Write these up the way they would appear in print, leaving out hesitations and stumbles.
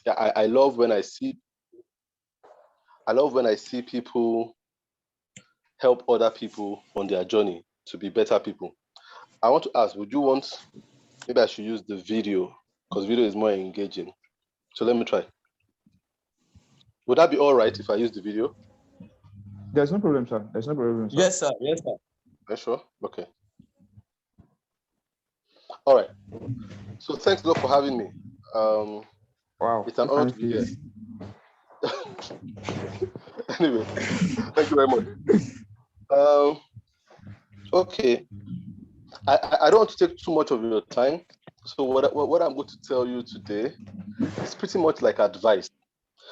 I love when I see people help other people on their journey to be better people. I want to ask, would you want, maybe I should use the video because video is more engaging. So let me try. Would that be all right if I use the video? There's no problem, sir. There's no problem, sir. Yes, sir. Yes, sir. Are you sure? Okay. All right. So thanks a lot for having me. Wow. It's an honor to be here. Anyway, thank you very much. Okay. I don't want to take too much of your time. So what I'm going to tell you today is pretty much like advice.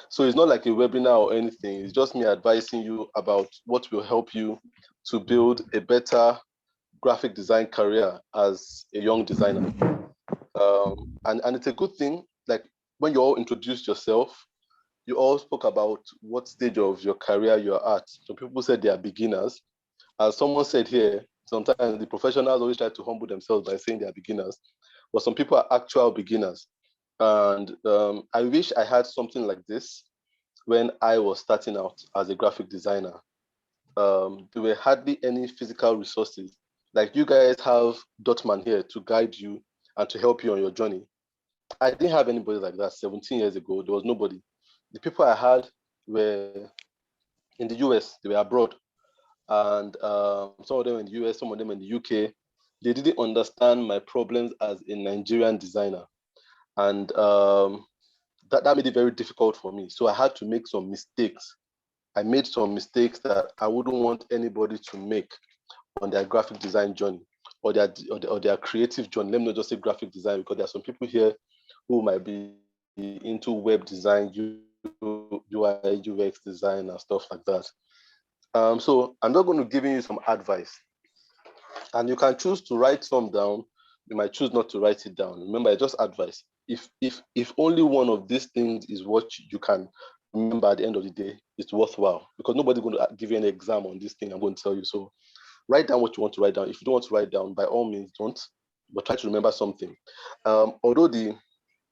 So it's not like a webinar or anything. It's just me advising you about what will help you to build a better graphic design career as a young designer. And it's a good thing, like when you all introduced yourself, you all spoke about what stage of your career you're at. So people said they are beginners. As someone said here, sometimes the professionals always try to humble themselves by saying they are beginners, but some people are actual beginners. And I wish I had something like this when I was starting out as a graphic designer. There were hardly any physical resources. Like you guys have Dotman here to guide you and to help you on your journey. I didn't have anybody like that 17 years ago. There was nobody. The people I had were in the US, they were abroad. And some of them in the US, some of them in the UK. They didn't understand my problems as a Nigerian designer. And that made it very difficult for me. So I had to make some mistakes. I made some mistakes that I wouldn't want anybody to make on their graphic design journey or their creative journey. Let me not just say graphic design, because there are some people here who might be into web design, UI, UX design, and stuff like that. So I'm not going to give you some advice. And you can choose to write some down. You might choose not to write it down. Remember, it's just advice. If only one of these things is what you can remember at the end of the day, it's worthwhile, because nobody's going to give you an exam on this thing I'm going to tell you. So write down what you want to write down. If you don't want to write down, by all means, don't, but try to remember something. Although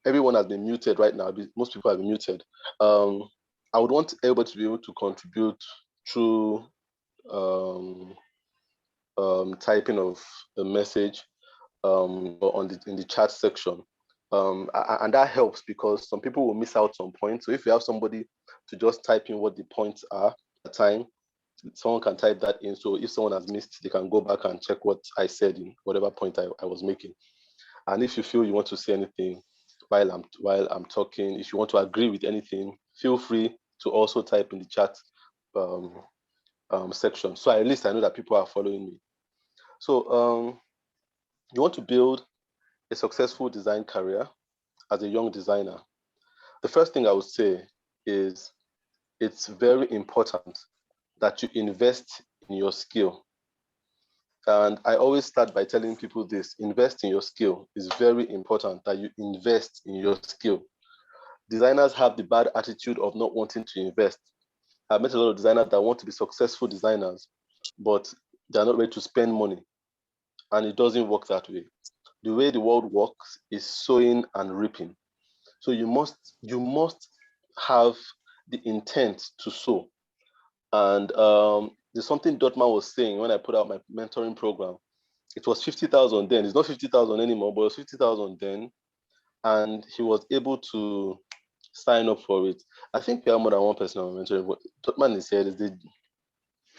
everyone has been muted right now, most people have been muted, I would want everybody to be able to contribute through typing of a message or in the chat section. And that helps because some people will miss out some points. So if you have somebody to just type in what the points are at the time, someone can type that in. So if someone has missed, they can go back and check what I said in whatever point I was making. And if you feel you want to say anything while I'm talking, if you want to agree with anything, feel free to also type in the chat section. So at least I know that people are following me. So you want to build a successful design career as a young designer. The first thing I would say is it's very important that you invest in your skill. And I always start by telling people this: invest in your skill. It's very important that you invest in your skill. Designers have the bad attitude of not wanting to invest. I've met a lot of designers that want to be successful designers, but they're not ready to spend money. And it doesn't work that way. The way the world works is sowing and reaping. So you must have the intent to sow. And there's something Dotman was saying when I put out my mentoring program. It was 50,000 then. It's not 50,000 anymore, but it was 50,000 then. And he was able to sign up for it. I think we have more than one person on my mentoring. But Dotman is here.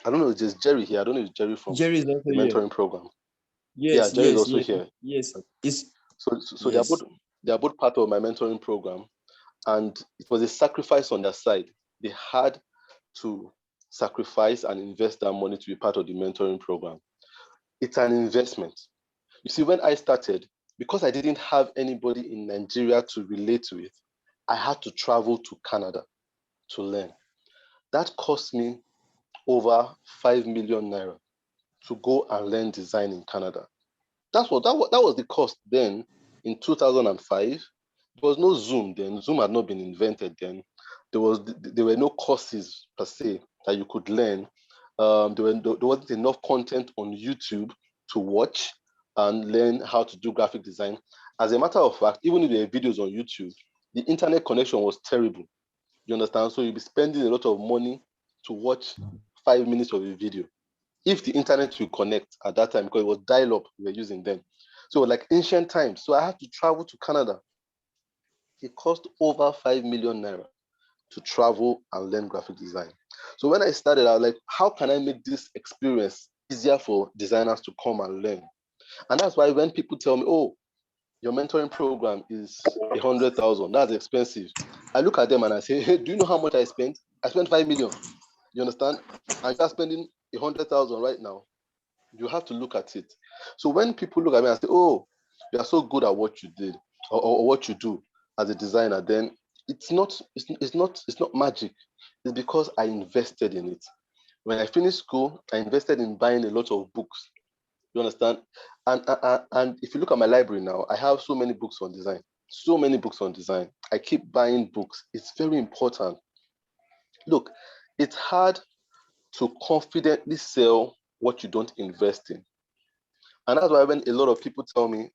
I don't know, it's just Jerry here. I don't know if it's Jerry from Jerry is also the mentoring here. program. Yes, yeah, Jerry is yes, also yes, here. yes. So Yes. they are both part of my mentoring program, and it was a sacrifice on their side. They had to sacrifice and invest that money to be part of the mentoring program. It's an investment. You see, when I started, because I didn't have anybody in Nigeria to relate with, I had to travel to Canada to learn. That cost me over 5 million naira to go and learn design in Canada. That was the cost then in 2005. There was no Zoom then. Zoom had not been invented then. There were no courses per se that you could learn. There wasn't enough content on YouTube to watch and learn how to do graphic design. As a matter of fact, even if there are videos on YouTube, the internet connection was terrible. You understand? So you'll be spending a lot of money to watch 5 minutes of a video. If the internet will connect at that time, because it was dial-up we were using then. So like ancient times. So I had to travel to Canada. It cost over 5 million naira to travel and learn graphic design. So when I started, I was like, how can I make this experience easier for designers to come and learn? And that's why when people tell me, oh, your mentoring program is 100,000, that's expensive. I look at them and I say, hey, do you know how much I spent? I spent 5 million. You understand? And you're spending 100,000 right now. You have to look at it. So when people look at me and say, oh, you are so good at what you did or what you do as a designer, then it's not magic. It's because I invested in it. When I finished school, I invested in buying a lot of books. You understand? And if you look at my library now, I have so many books on design. So many books on design. I keep buying books. It's very important. Look, it's hard to confidently sell what you don't invest in. And that's why when a lot of people tell me,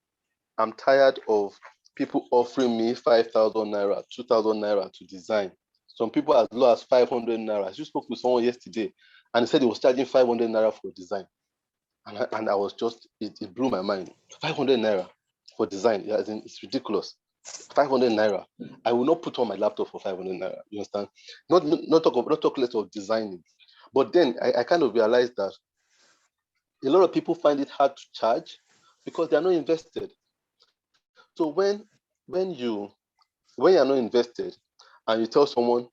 I'm tired of people offering me 5,000 naira, 2,000 naira to design. Some people as low as 500 naira. I just spoke with someone yesterday and he said he was charging 500 naira for design. And I was just, it blew my mind. 500 naira for design, yeah, it's ridiculous. 500 naira. I will not put on my laptop for 500 naira. You understand? Not talk less of designing. But then I kind of realized that a lot of people find it hard to charge because they are not invested. So when you're not invested and you tell someone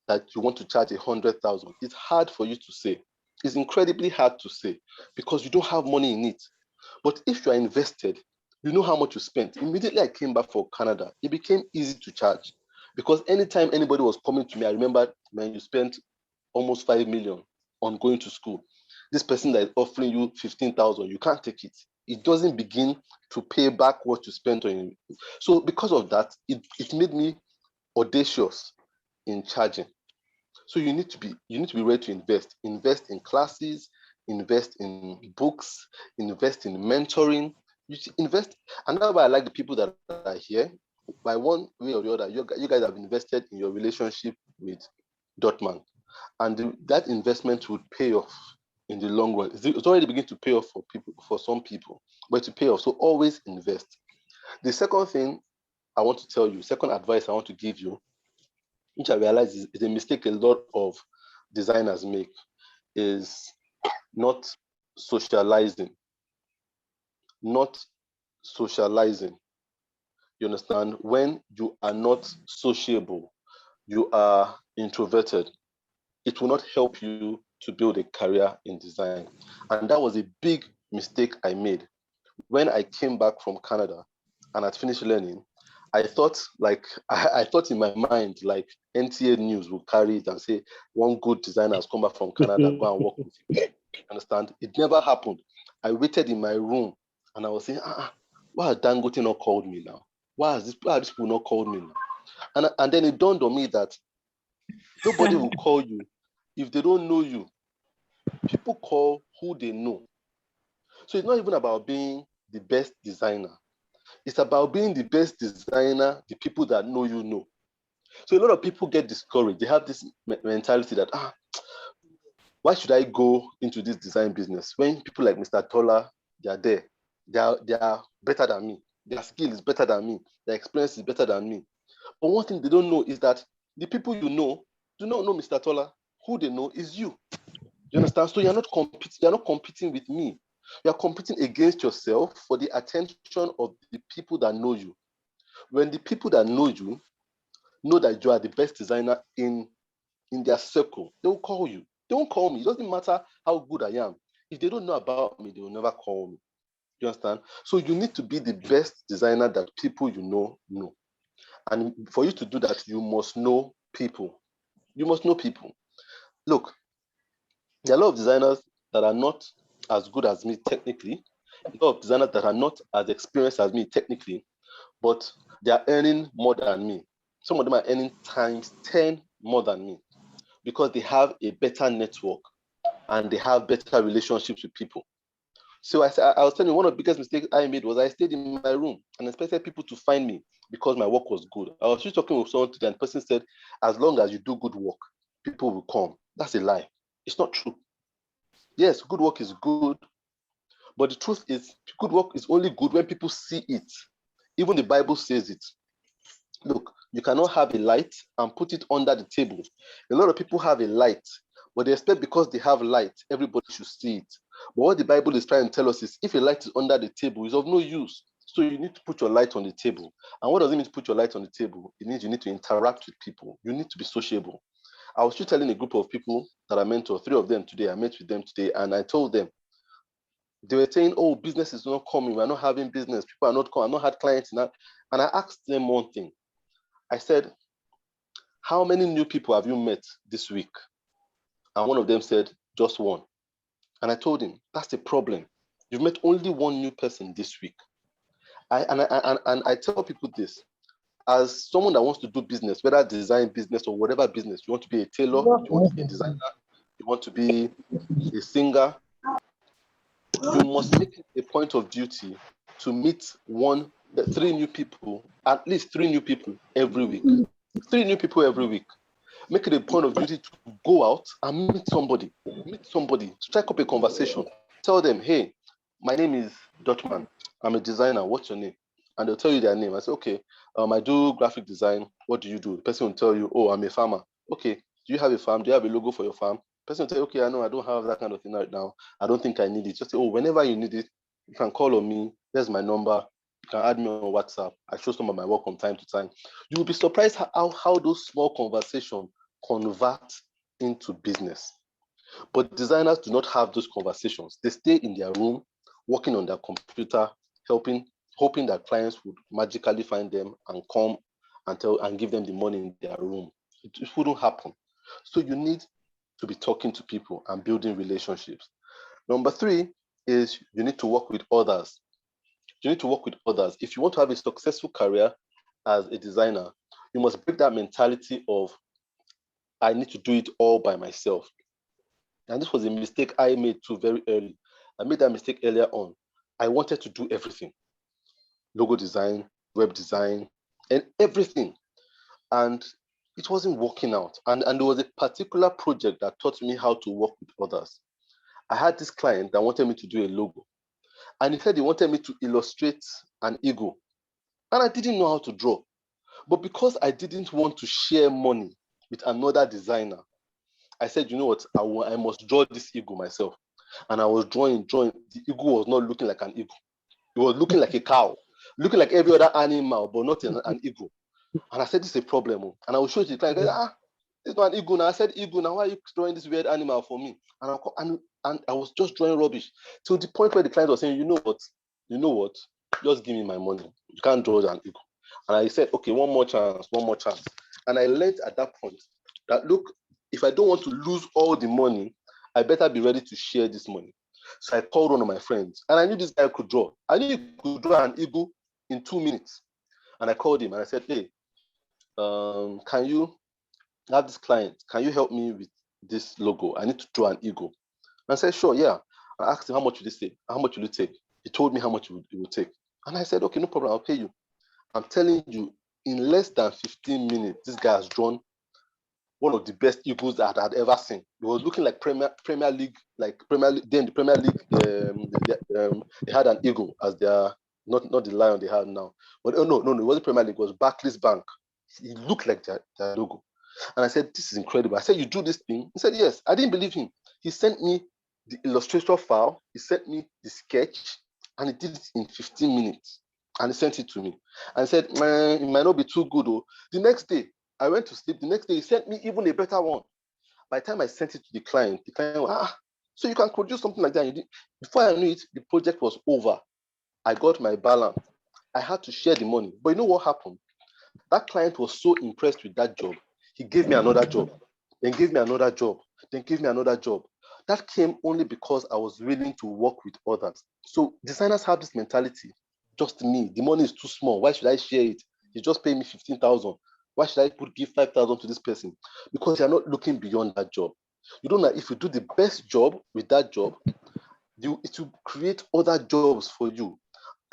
that you want to charge 100,000, it's hard for you to say. It's incredibly hard to say because you don't have money in it. But if you are invested, you know how much you spent. Immediately I came back from Canada, it became easy to charge because anytime anybody was coming to me, I remember when you spent almost 5 million on going to school. This person that is offering you 15,000, you can't take it. It doesn't begin to pay back what you spent on it. So because of that, it made me audacious in charging. So you need to be ready to invest. Invest in classes, invest in books, invest in mentoring. You should invest, and that's why I like the people that are here. By one way or the other, you guys have invested in your relationship with Dotman, and that investment would pay off in the long run. It's already beginning to pay off for some people, but to pay off. So always invest. The second thing I want to tell you, second advice I want to give you, which I realize is a mistake a lot of designers make, is not socializing. Not socializing. You understand? When you are not sociable, you are introverted, it will not help you to build a career in design. And that was a big mistake I made. When I came back from Canada and I'd finished learning, I thought I thought in my mind like NTA News will carry it and say one good designer has come back from Canada, go and work with you. Understand? It never happened. I waited in my room and I was saying, why has Dangote not called me now? Why have these people not called me now? And then it dawned on me that nobody will call you if they don't know you. People call who they know. So it's not even about being the best designer. It's about being the best designer the people that know you know. So a lot of people get discouraged. They have this mentality that, why should I go into this design business when people like Mr. Tola, they are there. They are better than me. Their skill is better than me. Their experience is better than me. But one thing they don't know is that the people you know do not know Mr. Tola. Who they know is you. You understand? So you're not competing with me. You're competing against yourself for the attention of the people that know you. When the people that know you know that you are the best designer in their circle, they will call you. They won't call me. It doesn't matter how good I am. If they don't know about me, they will never call me. You understand? So you need to be the best designer that people you know. And for you to do that, you must know people. You must know people. Look, there are a lot of designers that are not as good as me technically, a lot of designers that are not as experienced as me technically, but they are earning more than me. Some of them are earning times 10 more than me because they have a better network and they have better relationships with people. So I was telling you, one of the biggest mistakes I made was I stayed in my room and expected people to find me because my work was good. I was just talking with someone today and the person said, as long as you do good work, people will come. That's a lie. It's not true. Yes, good work is good, but the truth is good work is only good when people see it. Even the Bible says it. Look, you cannot have a light and put it under the table. A lot of people have a light, but they expect because they have light, everybody should see it. But what the Bible is trying to tell us is if a light is under the table, it's of no use. So you need to put your light on the table. And what does it mean to put your light on the table? It means you need to interact with people. You need to be sociable. I was just telling a group of people that I mentor, 3 of them today. I met with them today, and I told them, they were saying, oh, business is not coming. We're not having business. People are not coming. I've not had clients now. And I asked them one thing. I said, how many new people have you met this week? And one of them said, just one. And I told him, that's the problem. You've met only one new person this week. I tell people this, as someone that wants to do business, whether design business or whatever business, you want to be a tailor, you want to be a designer, you want to be a singer, you must make it a point of duty to meet 3 new people, at least 3 new people every week. 3 new people every week. Make it a point of duty to go out and meet somebody, strike up a conversation. Tell them, hey, my name is Dutchman. I'm a designer. What's your name? And they'll tell you their name. I say, okay, I do graphic design. What do you do? The person will tell you, oh, I'm a farmer. Okay, do you have a farm? Do you have a logo for your farm? The person will tell you, okay, I know I don't have that kind of thing right now. I don't think I need it. Just say, oh, whenever you need it, you can call on me. There's my number. You can add me on WhatsApp. I show some of my work from time to time. You will be surprised how those small conversations convert into business. But designers do not have those conversations. They stay in their room, working on their computer, hoping that clients would magically find them and come and give them the money in their room. It wouldn't happen. So you need to be talking to people and building relationships. Number 3 is you need to work with others. You need to work with others. If you want to have a successful career as a designer, you must break that mentality of, I need to do it all by myself. And this was a mistake I made too very early. I made that mistake earlier on. I wanted to do everything. Logo design, web design, and everything. And it wasn't working out. And there was a particular project that taught me how to work with others. I had this client that wanted me to do a logo. And he said he wanted me to illustrate an eagle. And I didn't know how to draw. But because I didn't want to share money with another designer, I said, you know what, I must draw this eagle myself. And I was drawing. The eagle was not looking like an eagle. It was looking like a cow, looking like every other animal, but not an eagle. And I said, this is a problem. And I will show it to the client. It's not an eagle now. I said, eagle, now why are you drawing this weird animal for me? And I was just drawing rubbish to the point where the client was saying, you know what, just give me my money. You can't draw an eagle. And I said, okay, one more chance. And I learned at that point that, look, if I don't want to lose all the money, I better be ready to share this money. So I called one of my friends, and I knew this guy could draw. I knew he could draw an eagle in 2 minutes. And I called him and I said, hey, can you have this client? Can you help me with this logo? I need to draw an eagle. And I said, sure, yeah. I asked him, how much will this take? How much will it take? He told me how much it would take. And I said, okay, no problem, I'll pay you. I'm telling you, in less than 15 minutes, this guy has drawn one of the best eagles that I had ever seen. It was looking like Premier League. Then the Premier League, they had an eagle as their, not the lion they have now. But no, it wasn't Premier League, it was Barclays Bank. It looked like their logo. And I said, this is incredible. I said, you do this thing? He said, yes. I didn't believe him. He sent me the illustrator file, he sent me the sketch, and he did it in 15 minutes. And he sent it to me. And he said, man, it might not be too good. The next day, I went to sleep. The next day, he sent me even a better one. By the time I sent it to the client went, so you can produce something like that. Before I knew it, the project was over. I got my balance. I had to share the money. But you know what happened? That client was so impressed with that job. He gave me another job, then gave me another job, then gave me another job. That came only because I was willing to work with others. So designers have this mentality, just me, the money is too small. Why should I share it? He just paid me 15,000. Why should I give 5,000 to this person? Because you're not looking beyond that job. You don't know if you do the best job with that job, it will create other jobs for you.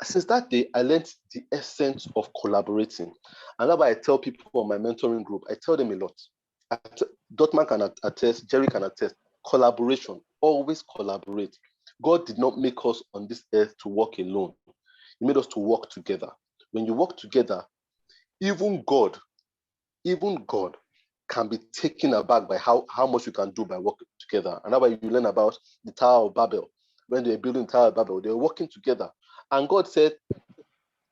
Since that day, I learned the essence of collaborating. And that's why I tell people on my mentoring group, I tell them a lot. Dotman can attest, Jerry can attest, collaboration, always collaborate. God did not make us on this earth to work alone. He made us to work together. When you work together, even God can be taken aback by how much you can do by working together. And that's why you learn about the Tower of Babel. When they were building the Tower of Babel, they were working together. And God said,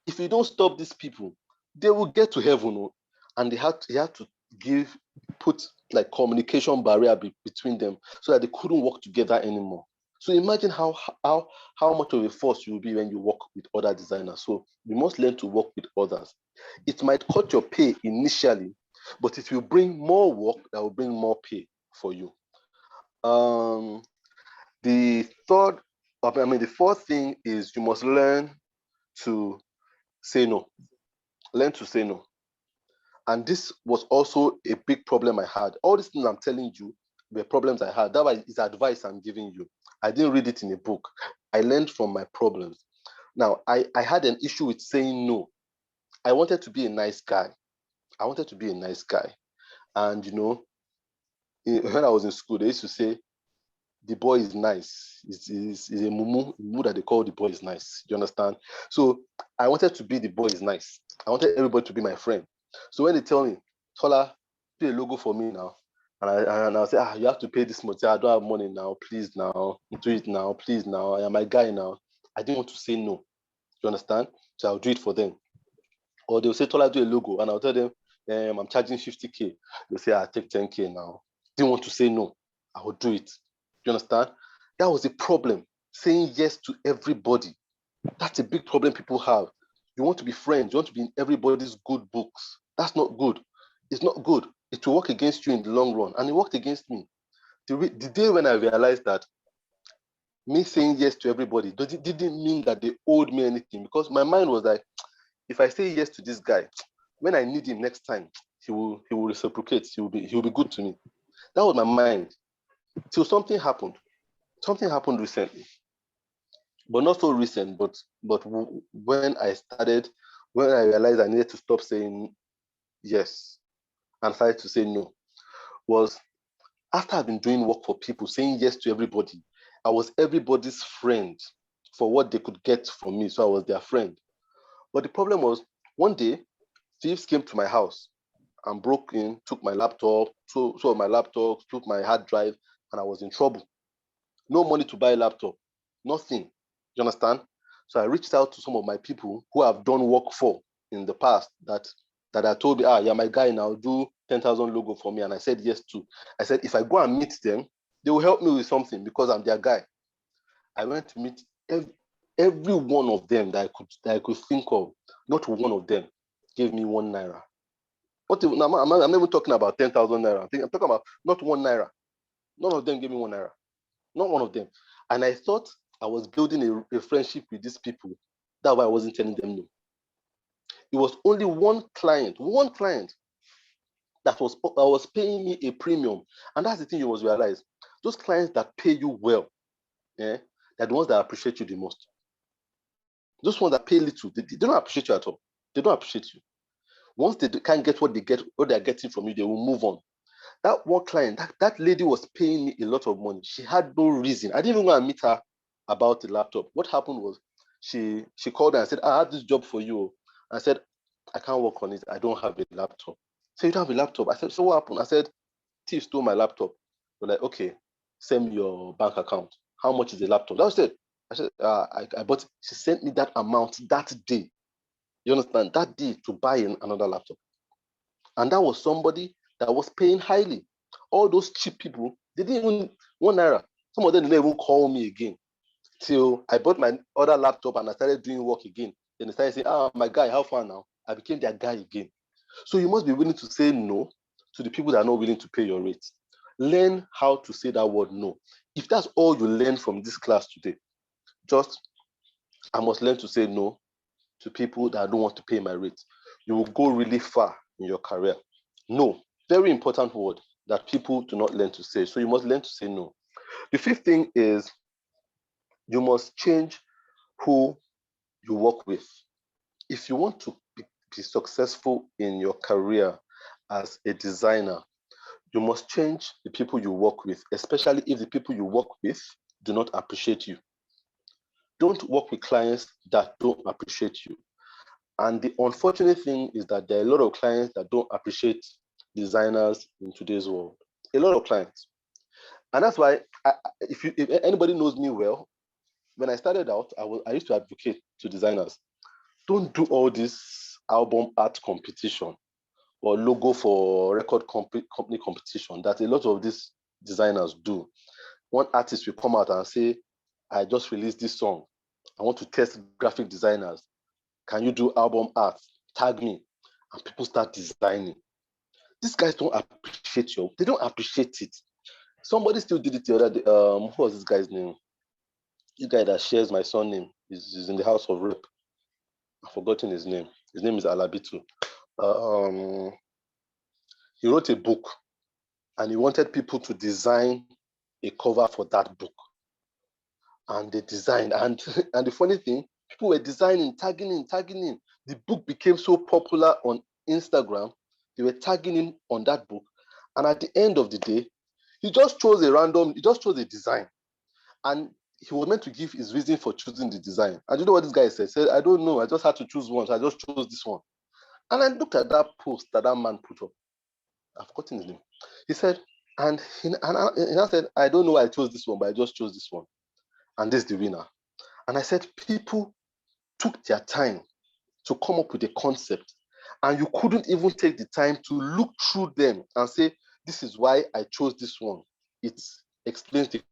if you don't stop these people, they will get to heaven. And he had to put like communication barrier between them so that they couldn't work together anymore. So imagine how much of a force you will be when you work with other designers. So you must learn to work with others. It might cut your pay initially, but it will bring more work that will bring more pay for you. The fourth thing is you must learn to say no. Learn to say no. And this was also a big problem I had. All these things I'm telling you were problems I had. That is advice I'm giving you. I didn't read it in a book. I learned from my problems. Now, I had an issue with saying no. I wanted to be a nice guy. And, when I was in school, they used to say, the boy is nice. It's a mumu that they call the boy is nice. You understand? So I wanted to be the boy is nice. I wanted everybody to be my friend. So when they tell me, Tola, do a logo for me now. And I'll say, you have to pay this much. I don't have money now. Please now. Do it now. Please now. I am my guy now. I didn't want to say no. You understand? So I'll do it for them. Or they'll say, Tola, do a logo. And I'll tell them, I'm charging 50K. They'll say, I'll take 10K now. Didn't want to say no. I will do it. You understand? That was a problem. Saying yes to everybody. That's a big problem people have. You want to be friends. You want to be in everybody's good books. That's not good. It's not good. It will work against you in the long run. And it worked against me. The day when I realized that me saying yes to everybody didn't mean that they owed me anything, because my mind was like, if I say yes to this guy, when I need him next time, he will reciprocate. He will be good to me. That was my mind. Till something happened. Something happened recently, but not so recent. But when I realized I needed to stop saying yes and started to say no, was after I've been doing work for people, saying yes to everybody. I was everybody's friend for what they could get from me, so I was their friend. But the problem was, one day, thieves came to my house and broke in, took my laptop, took my hard drive, and I was in trouble. No money to buy a laptop, nothing. You understand? So I reached out to some of my people who I've done work for in the past that I told me, you're my guy now, do 10,000 logo for me. And I said yes to. I said, if I go and meet them, they will help me with something because I'm their guy. I went to meet every one of them that I could think of. Not one of them gave me 1 naira. I'm not even talking about 10,000 naira. I'm talking about not 1 naira. None of them gave me 1 naira. Not one of them. And I thought I was building a friendship with these people. That's why I wasn't telling them no. It was only one client that was paying me a premium. And that's the thing you must realize. Those clients that pay you well, they're the ones that appreciate you the most. Those ones that pay little, they don't appreciate you at all. They don't appreciate you. Once they can't get what they're getting from you, they will move on. That one client, that lady was paying me a lot of money. She had no reason. I didn't even go and meet her about the laptop. What happened was she called and said, I have this job for you. I said, I can't work on it. I don't have a laptop. So you don't have a laptop? I said, so what happened? I said, thief stole my laptop. They're like, okay, send me your bank account. How much is the laptop? That was it. I said, I bought it. She sent me that amount that day. You understand? That day to buy another laptop. And that was somebody that was paying highly. All those cheap people, they didn't even 1 naira. Some of them didn't even call me again till I bought my other laptop and I started doing work again. Then they started saying, my guy, how far now? I became their guy again. So you must be willing to say no to the people that are not willing to pay your rates. Learn how to say that word no. If that's all you learn from this class today, I must learn to say no to people that don't want to pay my rate. You will go really far in your career. No, very important word that people do not learn to say. So you must learn to say no. The fifth thing is You must change who you work with. If you want to be successful in your career as a designer, you must change the people you work with, especially if the people you work with do not appreciate you. Don't work with clients that don't appreciate you. And the unfortunate thing is that there are a lot of clients that don't appreciate designers in today's world. A lot of clients. And that's why, if anybody knows me well, when I started out, I used to advocate to designers, don't do all this album art competition or logo for record company competition that a lot of these designers do. One artist will come out and say, I just released this song. I want to test graphic designers. Can you do album art? Tag me. And people start designing. These guys don't appreciate you. They don't appreciate it. Somebody still did it the other day. Who was this guy's name? This guy that shares my surname is in the House of Rep. I've forgotten his name. His name is Alabi too. He wrote a book and he wanted people to design a cover for that book. And they designed. And the funny thing, people were designing, tagging him. The book became so popular on Instagram. They were tagging him on that book. And at the end of the day, he just chose a design. And he was meant to give his reason for choosing the design. And you know what this guy said? He said, I don't know. I just had to choose one. So I just chose this one. And I looked at that post that man put up. I've forgotten his name. He said, and he said, I don't know why I chose this one, but I just chose this one. And this is the winner. And I said, people took their time to come up with a concept. And you couldn't even take the time to look through them and say, this is why I chose this one. It explains the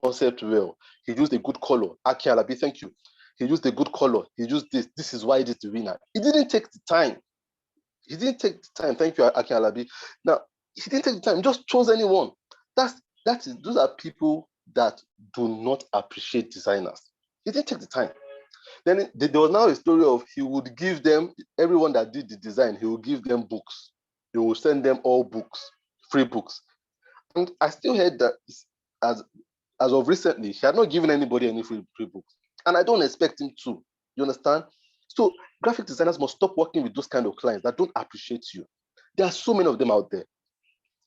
concept well. He used a good color. Aki Alabi, thank you. He used a good color. He used this. This is why it is the winner. He didn't take the time. Thank you, Aki Alabi. Now, he didn't take the time. He just chose anyone. Those are people that do not appreciate designers. He didn't take the time. Then there was now a story of he would give them, everyone that did the design, he would give them books. He will send them all books, free books. And I still heard that as of recently, he had not given anybody any free books. And I don't expect him to. You understand? So graphic designers must stop working with those kind of clients that don't appreciate you. There are so many of them out there.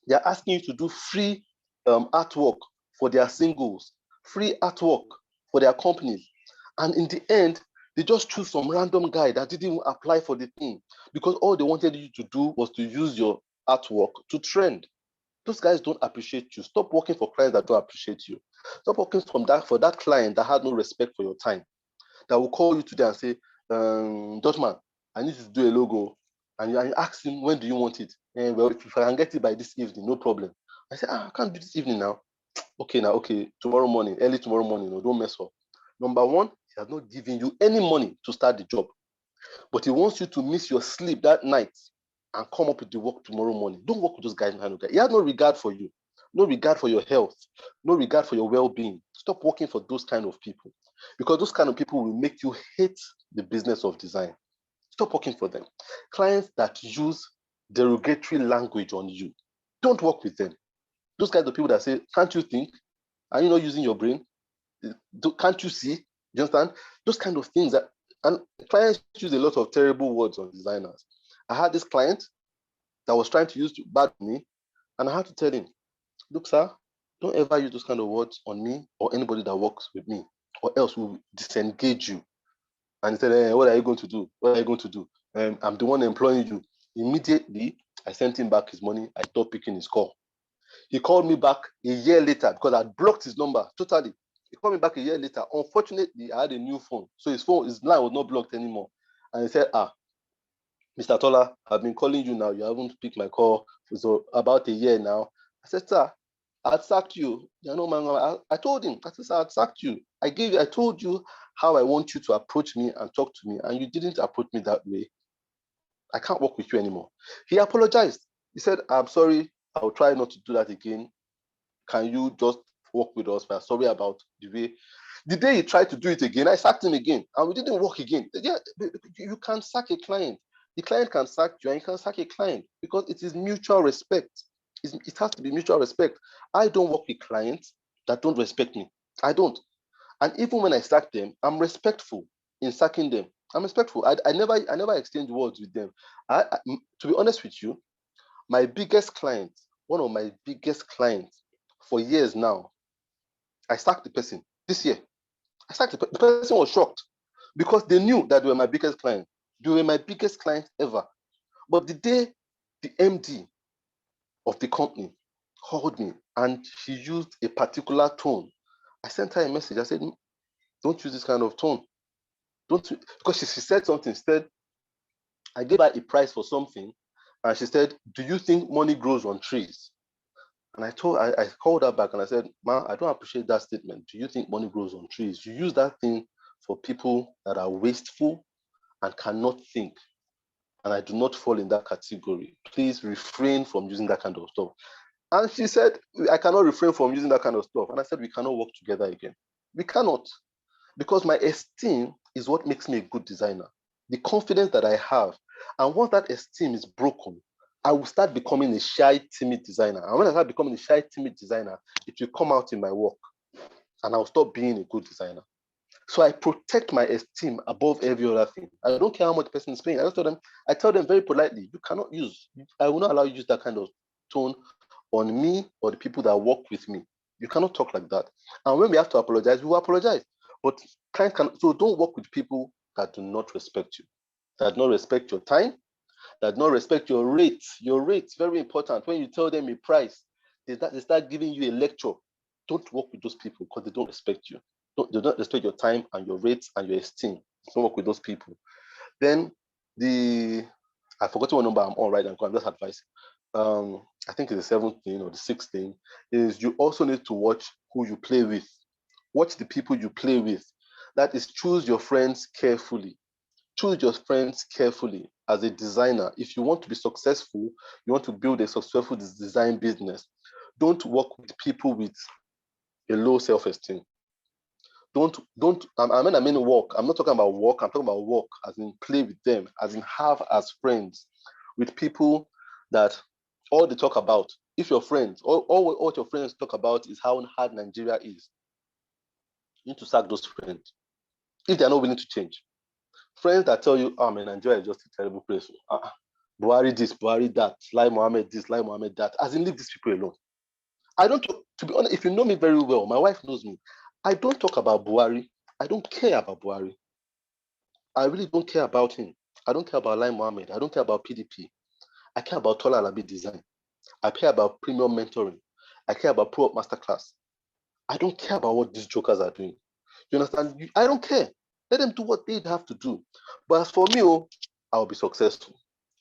They are asking you to do free artwork for their singles, free artwork for their companies. And in the end, they just choose some random guy that didn't even apply for the thing because all they wanted you to do was to use your artwork to trend. Those guys don't appreciate you. Stop working for clients that don't appreciate you. Stop working for that client that had no respect for your time, that will call you today and say, Dutchman, I need to do a logo. And you ask him, when do you want it? And well, if I can get it by this evening, no problem. I say, I can't do this evening now. Okay, tomorrow morning, early tomorrow morning, no, don't mess up. Number one, he has not given you any money to start the job, but he wants you to miss your sleep that night and come up with the work tomorrow morning. Don't work with those guys. He has no regard for you, no regard for your health, no regard for your well-being. Stop working for those kind of people because those kind of people will make you hate the business of design. Stop working for them. Clients that use derogatory language on you, don't work with them. Those kinds of people that say, can't you think? Are you not using your brain? Can't you see? You understand? Those kind of things and clients use a lot of terrible words on designers. I had this client that was trying to use bad me, and I had to tell him, look, sir, don't ever use those kind of words on me or anybody that works with me, or else we'll disengage you. And he said, what are you going to do? What are you going to do? I'm the one employing you. Immediately, I sent him back his money. I stopped picking his call. He called me back a year later because I'd blocked his number totally. He called me back a year later. Unfortunately, I had a new phone. So his line was not blocked anymore. And he said, Mr. Tola, I've been calling you now. You haven't picked my call for about a year now. I said, sir, I'd sacked you. You know, man, I told him, I said, sir, I'd sacked you. I told you how I want you to approach me and talk to me, and you didn't approach me that way. I can't work with you anymore. He apologized. He said, I'm sorry. I'll try not to do that again. Can you just work with us? We're sorry about the way. The day he tried to do it again, I sacked him again, and we didn't work again. Yeah, you can sack a client. The client can sack you, and you can sack a client because it is mutual respect. It has to be mutual respect. I don't work with clients that don't respect me. I don't. And even when I sack them, I'm respectful in sacking them. I'm respectful. I never exchange words with them. To be honest with you, my biggest client, one of my biggest clients for years now, I sacked the person this year. The person was shocked because they knew that they were my biggest client. They were my biggest client ever. But the day the MD of the company called me and she used a particular tone, I sent her a message. I said, don't use this kind of tone. Because she said something. Instead, I gave her a price for something, and she said, do you think money grows on trees? And I called her back and I said, Ma, I don't appreciate that statement. Do you think money grows on trees? You use that thing for people that are wasteful and cannot think. And I do not fall in that category. Please refrain from using that kind of stuff. And she said, I cannot refrain from using that kind of stuff. And I said, we cannot work together again. We cannot. Because my esteem is what makes me a good designer. The confidence that I have. And once that esteem is broken, I will start becoming a shy, timid designer. And when I start becoming a shy, timid designer, it will come out in my work. And I'll stop being a good designer. So I protect my esteem above every other thing. I don't care how much the person is paying. I tell them very politely, I will not allow you to use that kind of tone on me or the people that work with me. You cannot talk like that. And when we have to apologize, we will apologize. But so don't work with people that do not respect you, that do not respect your time, that do not respect your rate. Your rate, very important. When you tell them a price, they start giving you a lecture. Don't work with those people because they don't respect you. They don't respect your time and your rates and your esteem. Don't work with those people. Then I forgot what number I'm on right now. I'm just advising. I think it's the 7th thing or the 6th thing is you also need to watch who you play with. Watch the people you play with. That is, choose your friends carefully. Choose your friends carefully as a designer. If you want to be successful, you want to build a successful design business, don't work with people with a low self-esteem. I mean work. I'm not talking about work. I'm talking about work as in play with them, as in have as friends with people that all they talk about. If your friends, all your friends talk about is how hard Nigeria is, you need to sack those friends if they're not willing to change. Friends that tell you, oh man, Nigeria is just a terrible place. Buhari this, Buhari that, Lai Mohammed this, Lai Mohammed that. As in, leave these people alone. I don't talk, to be honest, if you know me very well, my wife knows me. I don't talk about Buhari. I don't care about Buhari. I really don't care about him. I don't care about Lai Mohammed. I don't care about PDP. I care about Tola Alabi design. I care about premium mentoring. I care about Proup Masterclass. I don't care about what these jokers are doing. You understand? I don't care. Let them do what they have to do. But as for me, I'll be successful.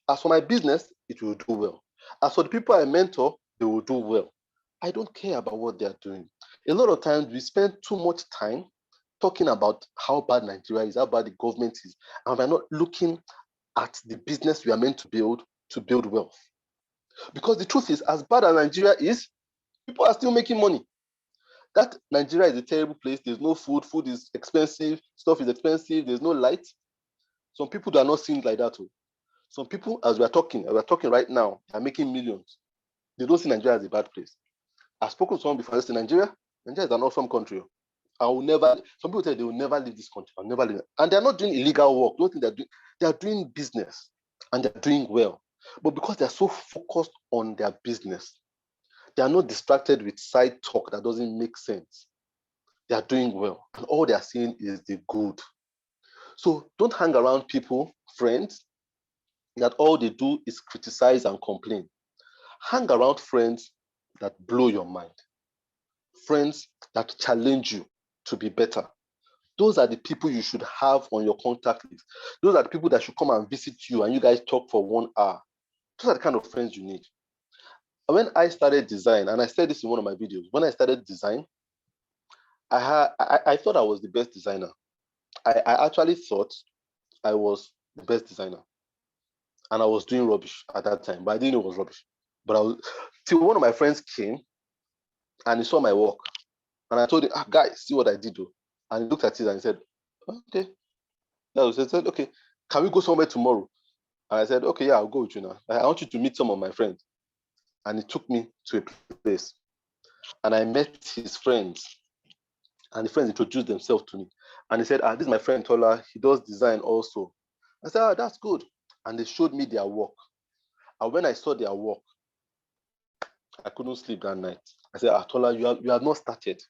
As for my business, it will do well. As for the people I mentor, they will do well. I don't care about what they are doing. A lot of times we spend too much time talking about how bad Nigeria is, how bad the government is, and we're not looking at the business we are meant to build wealth. Because the truth is, as bad as Nigeria is, people are still making money. That Nigeria is a terrible place. There's no food. Food is expensive. Stuff is expensive. There's no light. Some people are not seeing it like that. Some people, as we're talking right now, are making millions. They don't see Nigeria as a bad place. I've spoken to someone before. I said, Nigeria is an awesome country. Some people say they will never leave this country. I'll never leave it. And they're not doing illegal work. Don't think they're doing business and they're doing well. But because they're so focused on their business, they are not distracted with side talk that doesn't make sense. They are doing well. And all they are seeing is the good. So don't hang around people, friends, that all they do is criticize and complain. Hang around friends that blow your mind. Friends that challenge you to be better. Those are the people you should have on your contact list. Those are the people that should come and visit you and you guys talk for 1 hour. Those are the kind of friends you need. When I started design, and I said this in one of my videos, when I started design, I thought I was the best designer. I actually thought I was the best designer. And I was doing rubbish at that time, but I didn't know it was rubbish. But till one of my friends came and he saw my work. And I told him, guys, see what I did though. And he looked at it and he said, okay. No, so he said, okay, can we go somewhere tomorrow? And I said, okay, yeah, I'll go with you now. I want you to meet some of my friends. And he took me to a place. And I met his friends. And the friends introduced themselves to me. And they said, this is my friend Tola. He does design also. I said, that's good. And they showed me their work. And when I saw their work, I couldn't sleep that night. I said, Tola, you have not started.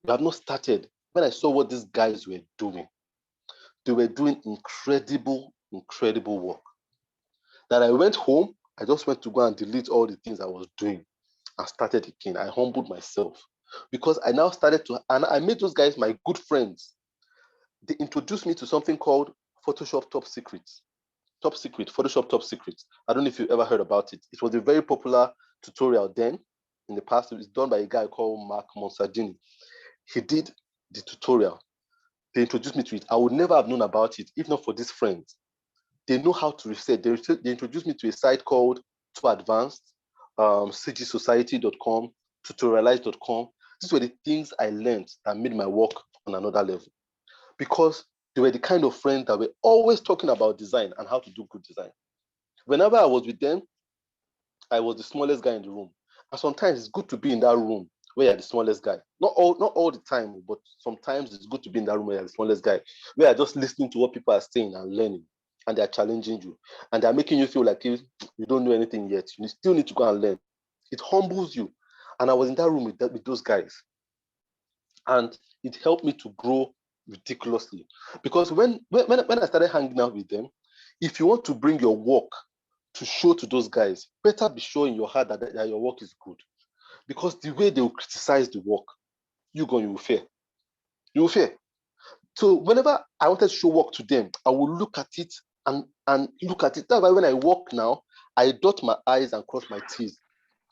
You have not started. When I saw what these guys were doing, they were doing incredible work. That I went home, I just went to go and delete all the things I was doing and started again. I humbled myself because I now started to, and I made those guys my good friends. They introduced me to something called Photoshop Top Secrets. Photoshop Top Secrets. I don't know if you ever heard about it. It was a very popular tutorial then. In the past, it was done by a guy called Mark Monsardini. He did the tutorial. They introduced me to it. I would never have known about it if not for these friends. They know how to research. They introduced me to a site called Too Advanced, cgsociety.com, tutorialize.com. These were the things I learned that made my work on another level. Because they were the kind of friends that were always talking about design and how to do good design. Whenever I was with them, I was the smallest guy in the room. And sometimes it's good to be in that room where you're the smallest guy. Not all the time, but sometimes it's good to be in that room where you're the smallest guy, where you're just listening to what people are saying and learning, and they're challenging you, and they're making you feel like you don't know anything yet. You still need to go and learn. It humbles you. And I was in that room with those guys. And it helped me to grow ridiculously. Because when I started hanging out with them, if you want to bring your work to show to those guys, better be sure in your heart that your work is good. Because the way they will criticize the work, you will fear. You will fear. So whenever I wanted to show work to them, I will look at it and look at it. That's why when I work now, I dot my I's and cross my T's.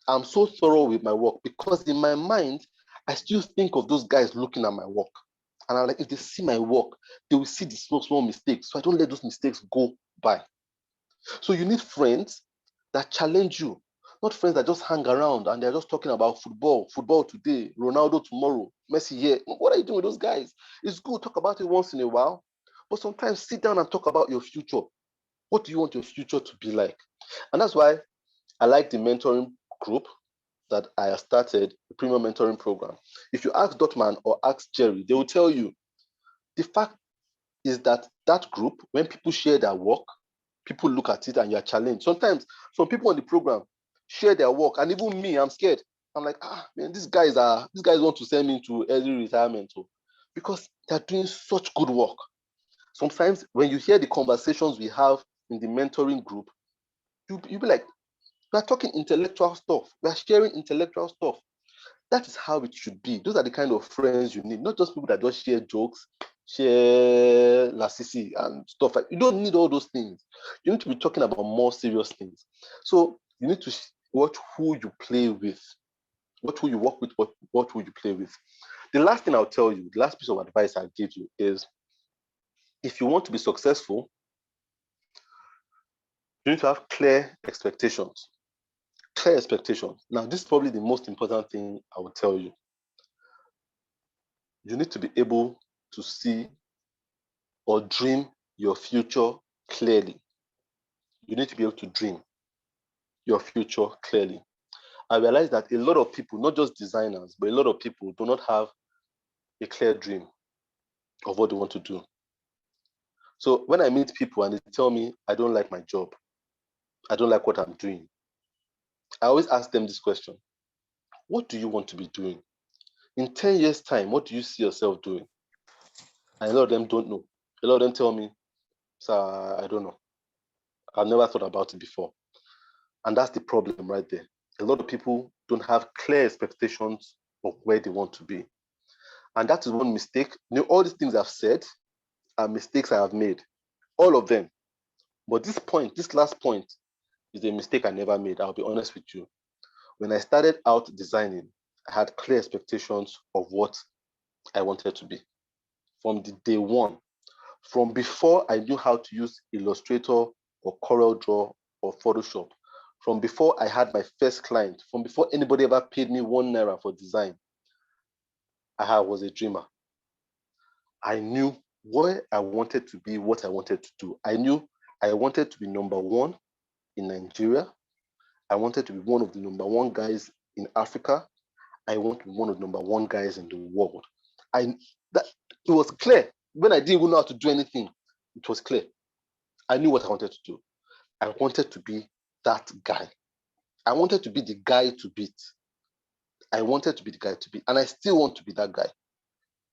I'm so thorough with my work because in my mind, I still think of those guys looking at my work. And I'm like, if they see my work, they will see the small mistakes. So I don't let those mistakes go by. So you need friends that challenge you, not friends that just hang around and they're just talking about football today, Ronaldo tomorrow, Messi here. What are you doing with those guys? It's good, talk about it once in a while, but sometimes sit down and talk about your future. What do you want your future to be like? And that's why I like the mentoring group that I started, the premium mentoring program. If you ask Dotman or ask Jerry, they will tell you the fact is that group, when people share their work, people look at it and you're challenged. Sometimes some people on the program share their work, and even me, I'm scared. I'm like, man, these guys want to send me into early retirement because they're doing such good work. Sometimes when you hear the conversations we have in the mentoring group, you'll be like, we're talking intellectual stuff. We're sharing intellectual stuff. That is how it should be. Those are the kind of friends you need, not just people that just share jokes, share lascisi and stuff. You don't need all those things. You need to be talking about more serious things. So you need to watch who you play with, watch who you work with, what who you play with. The last thing I'll tell you, the last piece of advice I'll give you is, if you want to be successful, you need to have clear expectations. Clear expectations. Now, this is probably the most important thing I will tell you. You need to be able to see or dream your future clearly. You need to be able to dream your future clearly. I realize that a lot of people, not just designers, but a lot of people do not have a clear dream of what they want to do. So when I meet people and they tell me, I don't like my job, I don't like what I'm doing, I always ask them this question: what do you want to be doing? In 10 years' time, what do you see yourself doing? And a lot of them don't know. A lot of them tell me, sir, I don't know. I've never thought about it before. And that's the problem right there. A lot of people don't have clear expectations of where they want to be. And that is one mistake. All these things I've said are mistakes I have made. All of them. But this last point is a mistake I never made. I'll be honest with you. When I started out designing, I had clear expectations of what I wanted to be from the day one. From before I knew how to use Illustrator or CorelDRAW or Photoshop, from before I had my first client, from before anybody ever paid me ₦1 for design, I was a dreamer. I knew where I wanted to be, what I wanted to do. I knew I wanted to be number one in Nigeria. I wanted to be one of the number one guys in Africa. I want to be one of the number one guys in the world. That it was clear when I didn't even know how to do anything. It was clear. I knew what I wanted to do. I wanted to be that guy. I wanted to be the guy to beat. I wanted to be the guy to beat, and I still want to be that guy.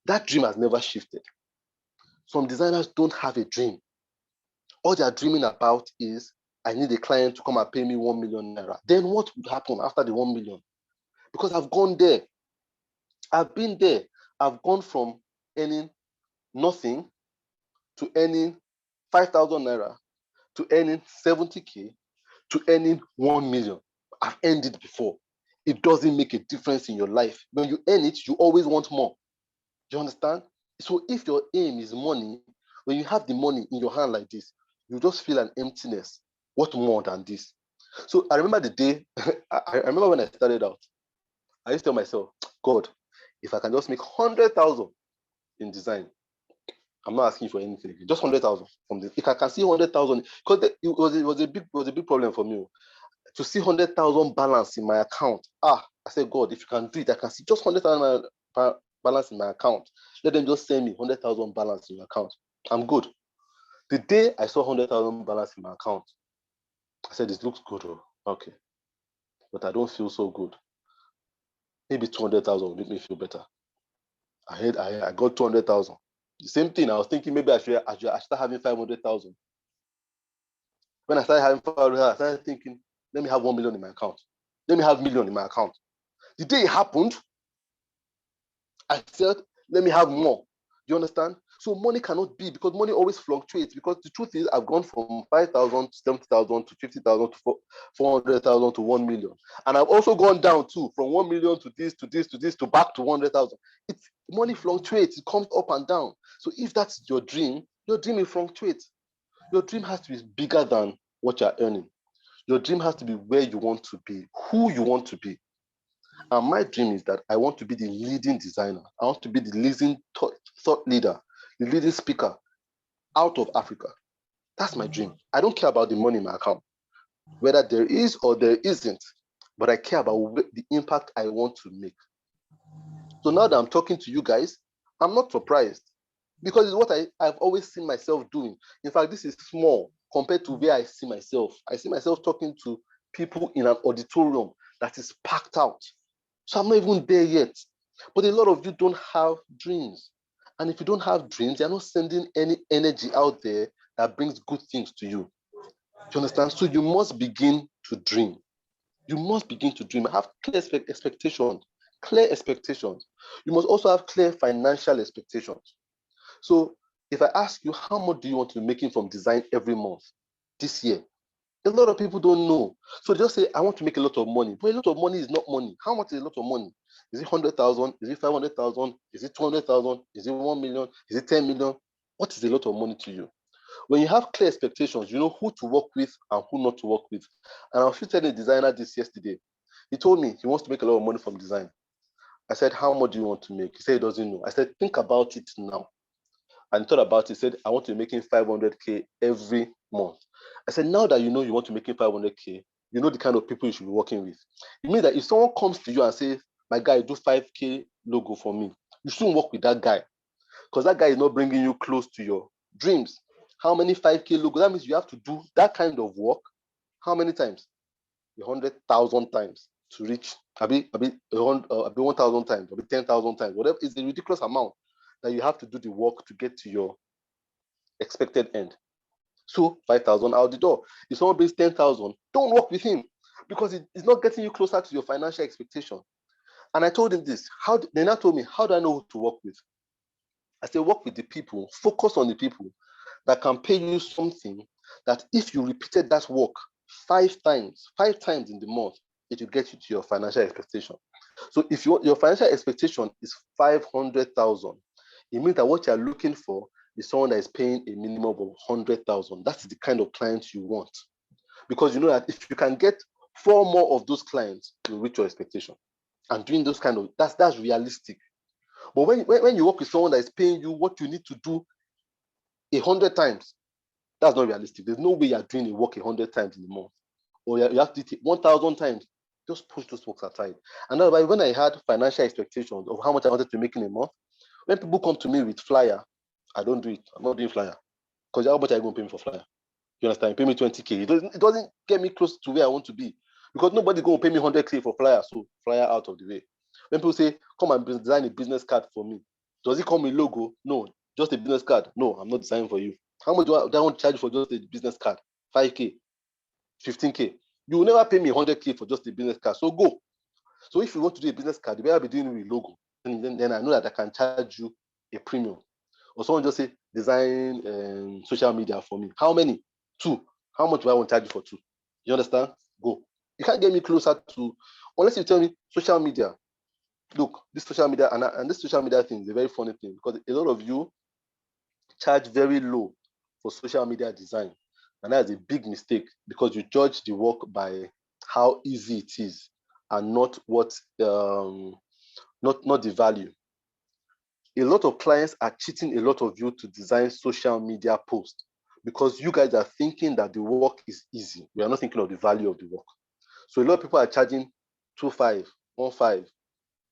That dream has never shifted. Some designers don't have a dream. All they are dreaming about is, I need a client to come and pay me 1 million naira. Then what would happen after the 1 million? Because I've gone there. I've been there. I've gone from earning nothing to earning 5,000 naira to earning 70K to earning 1 million. I've earned it before. It doesn't make a difference in your life. When you earn it, you always want more. Do you understand? So if your aim is money, when you have the money in your hand like this, you just feel an emptiness. What more than this? So I remember the day, I remember when I started out, I used to tell myself, God, if I can just make 100,000 in design, I'm not asking for anything, just 100,000 from this. If I can see 100,000, because it was a big problem for me to see 100,000 balance in my account. I said, God, if you can do it, I can see just 100,000 balance in my account. Let them just send me 100,000 balance in your account. I'm good. The day I saw 100,000 balance in my account, I said, this looks good. Okay. But I don't feel so good. Maybe 200,000 will make me feel better. I got 200,000. The same thing. I was thinking maybe I should start having 500,000. When I started having 500,000, I started thinking, let me have 1 million in my account. Let me have 1 million in my account. The day it happened, I said, let me have more. Do you understand? So money cannot be, because money always fluctuates. Because the truth is, I've gone from 5,000 to 70,000 to 50,000 to 400,000 to 1 million. And I've also gone down too, from 1 million to this, to this, to this, to back to 100,000. Money fluctuates, it comes up and down. So if that's your dream will fluctuate. Your dream has to be bigger than what you're earning. Your dream has to be where you want to be, who you want to be. And my dream is that I want to be the leading designer. I want to be the leading thought leader, the leading speaker out of Africa. That's my dream. I don't care about the money in my account, whether there is or there isn't, but I care about the impact I want to make. So now that I'm talking to you guys, I'm not surprised, because it's what I've always seen myself doing. In fact, this is small compared to where I see myself. I see myself talking to people in an auditorium that is packed out. So I'm not even there yet. But a lot of you don't have dreams. And if you don't have dreams, you're not sending any energy out there that brings good things to you. Do you understand? So you must begin to dream. You must begin to dream. Have clear expectations. Clear expectations. You must also have clear financial expectations. So if I ask you, how much do you want to be making from design every month this year? A lot of people don't know. So they just say, I want to make a lot of money. But a lot of money is not money. How much is a lot of money? Is it 100,000? Is it 500,000? Is it 200,000? Is it 1 million? Is it 10 million? What is a lot of money to you? When you have clear expectations, you know who to work with and who not to work with. And I was telling a designer this yesterday. He told me he wants to make a lot of money from design. I said, how much do you want to make? He said he doesn't know. I said, think about it now. And thought about it, said, I want to be making 500K every month. I said, now that you know you want to be making 500K, you know the kind of people you should be working with. It means that if someone comes to you and says, my guy, do 5K logo for me, you shouldn't work with that guy, because that guy is not bringing you close to your dreams. How many 5K logo? That means you have to do that kind of work. How many times? 100,000 times to reach, 1,000 times, 10,000 times, whatever. It's a ridiculous amount that you have to do the work to get to your expected end. So 5,000 out the door. If someone brings 10,000, don't work with him, because it's not getting you closer to your financial expectation. And I told him this. They now told me, how do I know who to work with? I said, work with the people, focus on the people that can pay you something that if you repeated that work 5 times in the month, it will get you to your financial expectation. So if your financial expectation is 500,000, it means that what you're looking for is someone that is paying a minimum of 100,000. That's the kind of clients you want. Because you know that if you can get 4 more of those clients, you'll reach your expectation. And doing those kind of, that's realistic. But when you work with someone that is paying you what you need to do 100 times, that's not realistic. There's no way you're doing a work 100 times in a month. Or you have to do it 1,000 times. Just push those works aside. And that's why when I had financial expectations of how much I wanted to make in a month, When people come to me with flyer, I don't do it. I'm not doing flyer. Because how much are you going to pay me for flyer? You understand? You pay me 20K. It doesn't get me close to where I want to be. Because nobody's going to pay me 100K for flyer. So flyer out of the way. When people say, come and design a business card for me, does it come with logo? No. Just a business card? No, I'm not designing for you. How much do I want to charge for just a business card? 5K, 15K. You will never pay me 100K for just a business card. So go. So if you want to do a business card, you better be doing it with logo. And then I know that I can charge you a premium. Or someone just say, design social media for me. How many? 2. How much do I want to charge you for 2? You understand? Go. You can't get me closer to, unless you tell me social media. Look, this social media, and this social media thing is a very funny thing because a lot of you charge very low for social media design. And that's a big mistake because you judge the work by how easy it is and not what not the value. A lot of clients are cheating a lot of you to design social media posts because you guys are thinking that the work is easy. We are not thinking of the value of the work. So a lot of people are charging 2.5, 1.5,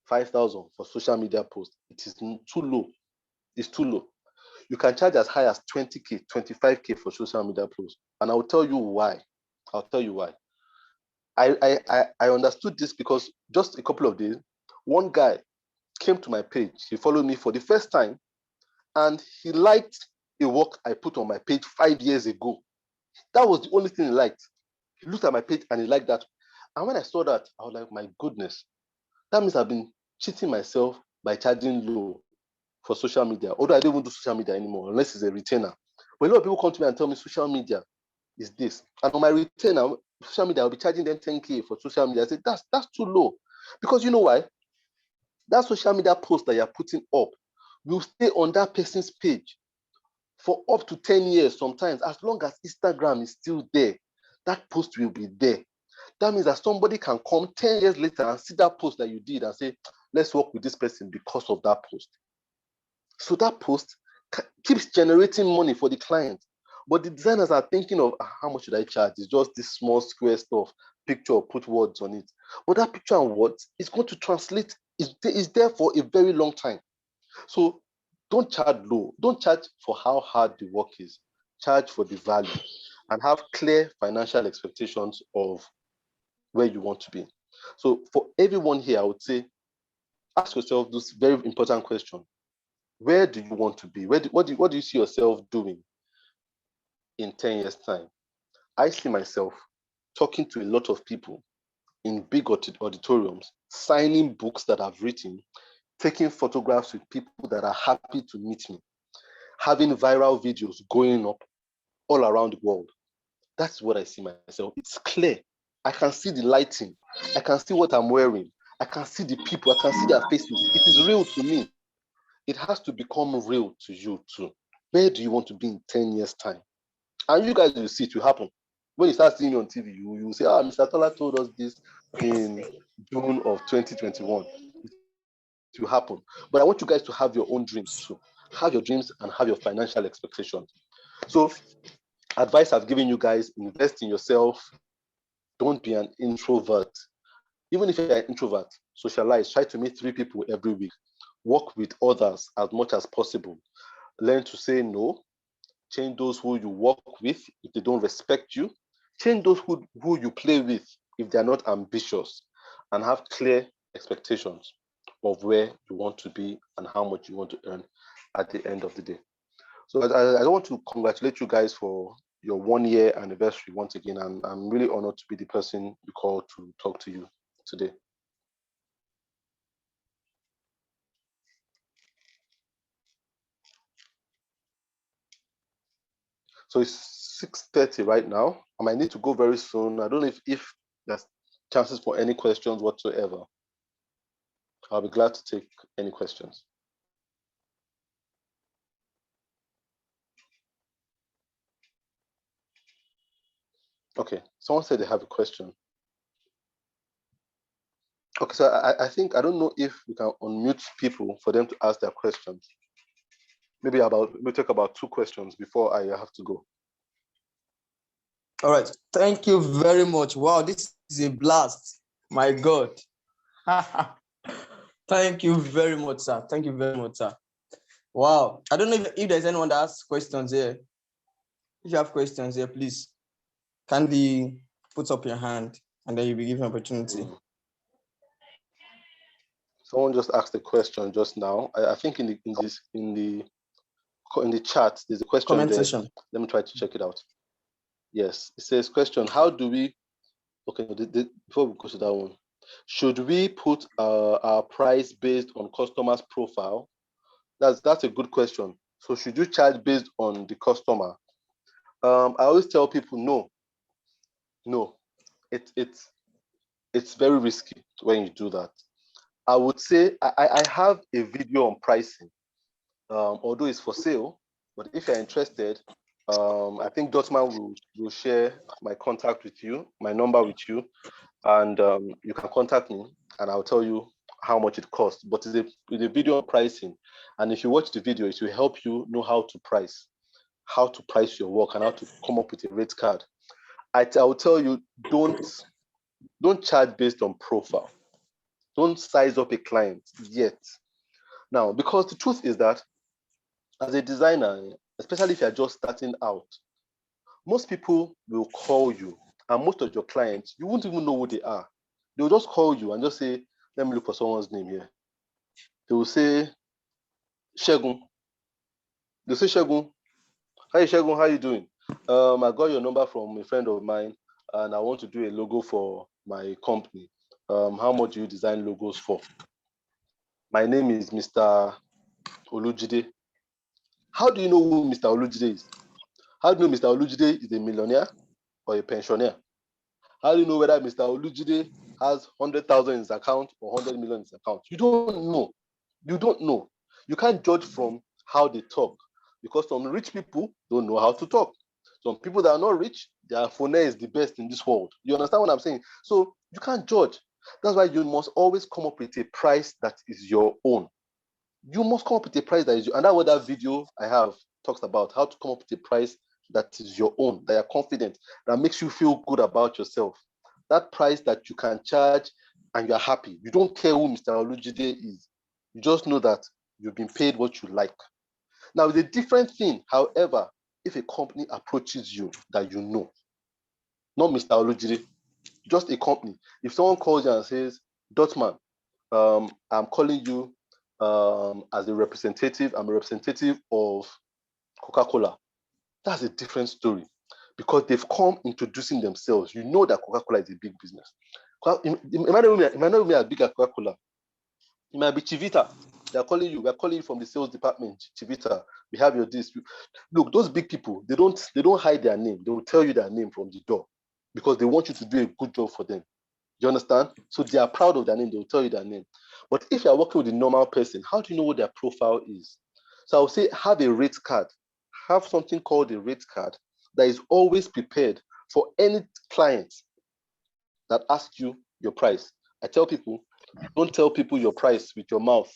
5,000 for social media posts. It is too low. It's too low. You can charge as high as 20K, 25K for social media posts. And I'll tell you why. I understood this because just a couple of days, one guy came to my page. He followed me for the first time and he liked a work I put on my page 5 years ago. That was the only thing he liked. He looked at my page and he liked that. And when I saw that, I was like, my goodness, that means I've been cheating myself by charging low for social media. Although I don't even do social media anymore, unless it's a retainer. But a lot of people come to me and tell me social media is this. And on my retainer, social media, I'll be charging them 10K for social media. I say, that's too low. Because you know why? That social media post that you're putting up will stay on that person's page for up to 10 years sometimes. As long as Instagram is still there, that post will be there. That means that somebody can come 10 years later and see that post that you did and say, let's work with this person because of that post. So that post keeps generating money for the client. But the designers are thinking of how much should I charge? It's just this small square stuff, picture, put words on it. But that picture and words is going to translate, is there for a very long time. So don't charge low. Don't charge for how hard the work is. Charge for the value and have clear financial expectations of where you want to be. So for everyone here, I would say, ask yourself this very important question. Where do you want to be? What do you see yourself doing in 10 years' time? I see myself talking to a lot of people in big auditoriums, signing books that I've written, taking photographs with people that are happy to meet me, having viral videos going up all around the world. That's what I see myself. It's clear. I can see the lighting. I can see what I'm wearing. I can see the people. I can see their faces. It is real to me. It has to become real to you too. Where do you want to be in 10 years' time? And you guys will see it will happen. When you start seeing me on TV, you will say, Mr. Tola told us this in June of 2021. It will happen. But I want you guys to have your own dreams too. Have your dreams and have your financial expectations. So, advice I've given you guys, invest in yourself. Don't be an introvert. Even if you're an introvert, socialize. Try to meet 3 people every week. Work with others as much as possible. Learn to say no. Change those who you work with if they don't respect you. Change those who you play with if they're not ambitious. And have clear expectations of where you want to be and how much you want to earn at the end of the day. So I want to congratulate you guys for your 1-year anniversary once again. And I'm really honored to be the person you called to talk to you today. So it's 6:30 right now. I might need to go very soon. I don't know if there's chances for any questions whatsoever. I'll be glad to take any questions. Okay, someone said they have a question. Okay, so I think, I don't know if we can unmute people for them to ask their questions. Maybe we'll take about 2 questions before I have to go. All right, thank you very much. Wow, this is a blast. My God. Thank you very much, sir. Thank you very much, sir. Wow. I don't know if there's anyone that has questions here. If you have questions here, please kindly put up your hand and then you'll be given opportunity. Someone just asked a question just now. I think in the chat, there's a question Comment there. session. Let me try to check it out. Yes, it says question, how do we, okay, before we go to that one, should we put our price based on customer's profile? That's a good question. So should you charge based on the customer? I always tell people no. It's very risky when you do that. I would say I have a video on pricing, although it's for sale. But if you're interested, I think Dotman will share my contact with you, my number with you, and you can contact me, and I'll tell you how much it costs. But it's a video on pricing, and if you watch the video, it will help you know how to price your work, and how to come up with a rate card. I will tell you, don't charge based on profile. Don't size up a client yet. Now, because the truth is that as a designer, especially if you're just starting out, most people will call you, and most of your clients, you won't even know who they are. They'll just call you and just say, let me look for someone's name here. They will say, Shegun. They'll say, Shegun. Hi, Shegun, how are you doing? I got your number from a friend of mine, and I want to do a logo for my company. How much do you design logos for? My name is Mr. Olujide. How do you know who Mr. Olujide is? How do you know Mr. Olujide is a millionaire or a pensioner? How do you know whether Mr. Olujide has 100,000 in his account or 100 million in his account? You don't know. You don't know. You can't judge from how they talk, because some rich people don't know how to talk. Some people that are not rich, their phone is the best in this world. You understand what I'm saying? So you can't judge. That's why you must always come up with a price that is your own. You must come up with a price that is your, and that's what that video I have talks about, how to come up with a price that is your own, that you're confident, that makes you feel good about yourself. That price that you can charge and you're happy. You don't care who Mr. Olujide is. You just know that you've been paid what you like. Now, it's a different thing, however, if a company approaches you that you know, not Mr. Olujide, just a company. If someone calls you and says, Dotman, I'm calling you as a representative. I'm a representative of Coca-Cola. That's a different story, because they've come introducing themselves. You know that Coca-Cola is a big business. It might not be as big as Coca-Cola. It might be Chivita. They're calling you. We're calling you from the sales department. Chivita, we have your this. Look, those big people, they don't hide their name. They will tell you their name from the door, because they want you to do a good job for them. You understand? So they are proud of their name. They will tell you their name. But if you're working with a normal person, how do you know what their profile is? So I would say have a rate card. Have something called a rate card that is always prepared for any client that asks you your price. I tell people, don't tell people your price with your mouth.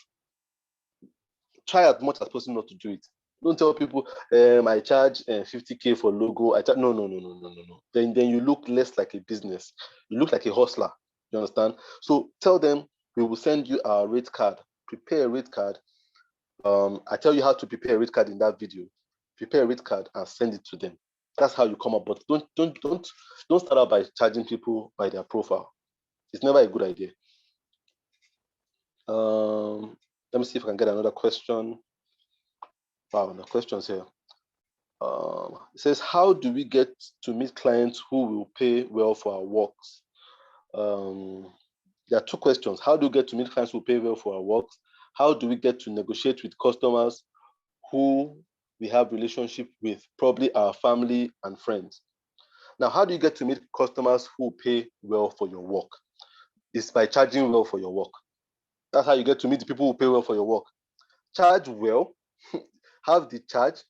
Try as much as possible not to do it. Don't tell people, I charge 50K for logo. No. Then you look less like a business. You look like a hustler. You understand? So tell them, we will send you our rate card. Prepare a rate card. I tell you how to prepare a rate card in that video. Prepare a rate card and send it to them. That's how you come up. But don't start out by charging people by their profile. It's never a good idea. Let me see if I can get another question. Wow, the questions here. It says, how do we get to meet clients who will pay well for our works? There are two questions. How do we get to meet clients who pay well for our works? How do we get to negotiate with customers who we have relationship with, probably our family and friends? Now, how do you get to meet customers who pay well for your work? It's by charging well for your work. That's how you get to meet the people who pay well for your work. Charge well, have the charge.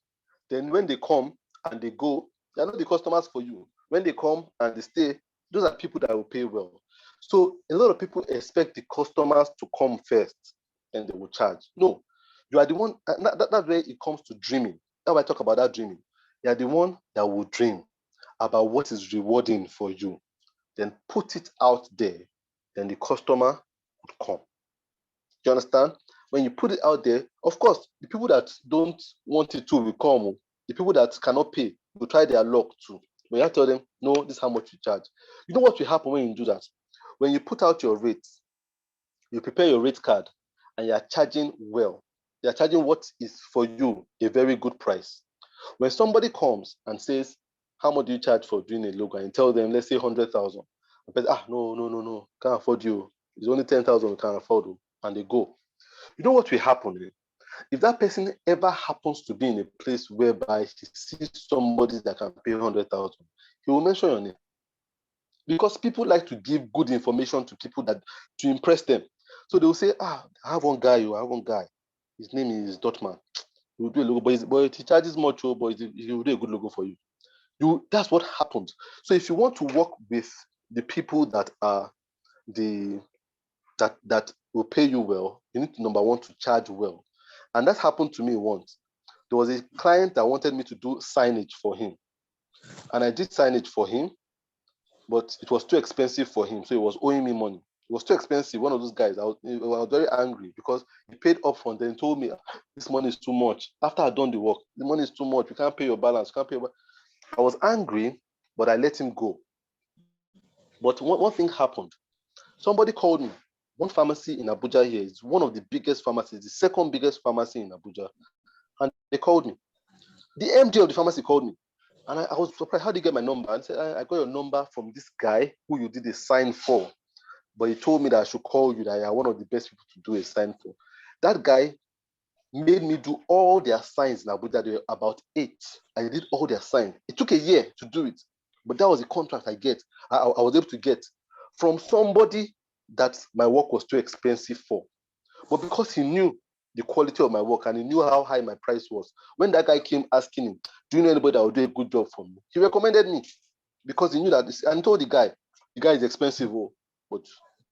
Then when they come and they go, they're not the customers for you. When they come and they stay, those are people that will pay well. So a lot of people expect the customers to come first and they will charge. No, you are the one. That's where it comes to dreaming. Now I talk about that dreaming. You are the one that will dream about what is rewarding for you. Then put it out there. Then the customer would come. Do you understand? when you put it out there, of course, the people that don't want it to will come. The people that cannot pay will try their luck too. But you have to tell them, no, this is how much you charge. You know what will happen when you do that? When you put out your rates, you prepare your rate card, and you are charging well. You are charging what is for you a very good price. When somebody comes and says, how much do you charge for doing a logo? And you tell them, let's say 100,000. No, can't afford you. It's only 10,000 we can afford you. And they go. You know what will happen? If that person ever happens to be in a place whereby he sees somebody that can pay 100,000, he will mention your name. Because people like to give good information to people that to impress them. So they will say, I have one guy. His name is Dotman. He will do a logo, but he charges much, but he will do a good logo for you. That's what happens. So if you want to work with the people that are that will pay you well, you need to, number one, to charge well. And that happened to me once. There was a client that wanted me to do signage for him. And I did signage for him, but it was too expensive for him. So he was owing me money. It was too expensive. One of those guys, I was very angry because he paid upfront. Then told me, this money is too much. After I'd done the work, the money is too much. You can't pay your balance. You can't pay. I was angry, but I let him go. But one thing happened. Somebody called me. One pharmacy in Abuja here is one of the biggest pharmacies, the second biggest pharmacy in Abuja. And they called me. The MD of the pharmacy called me. And I was surprised. How did you get my number? And said, I got your number from this guy who you did a sign for. But he told me that I should call you, that you are one of the best people to do a sign for. That guy made me do all their signs in Abuja. There were about 8. I did all their signs. It took a year to do it. But that was a contract I was able to get from somebody that my work was too expensive for. But because he knew the quality of my work and he knew how high my price was, when that guy came asking him, do you know anybody that will do a good job for me? He recommended me because he knew that, and told the guy is expensive, but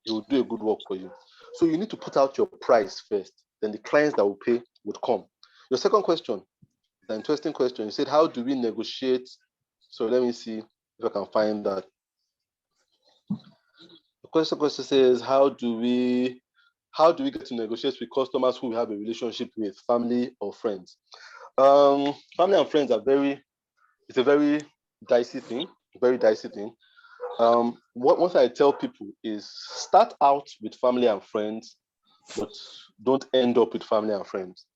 he will do a good work for you. So you need to put out your price first, then the clients that will pay would come. Your second question is an interesting question. You said, how do we negotiate? So let me see if I can find that. The question says, how do we get to negotiate with customers who we have a relationship with, family or friends? Family and friends it's a very dicey thing, What I tell people is start out with family and friends, but don't end up with family and friends.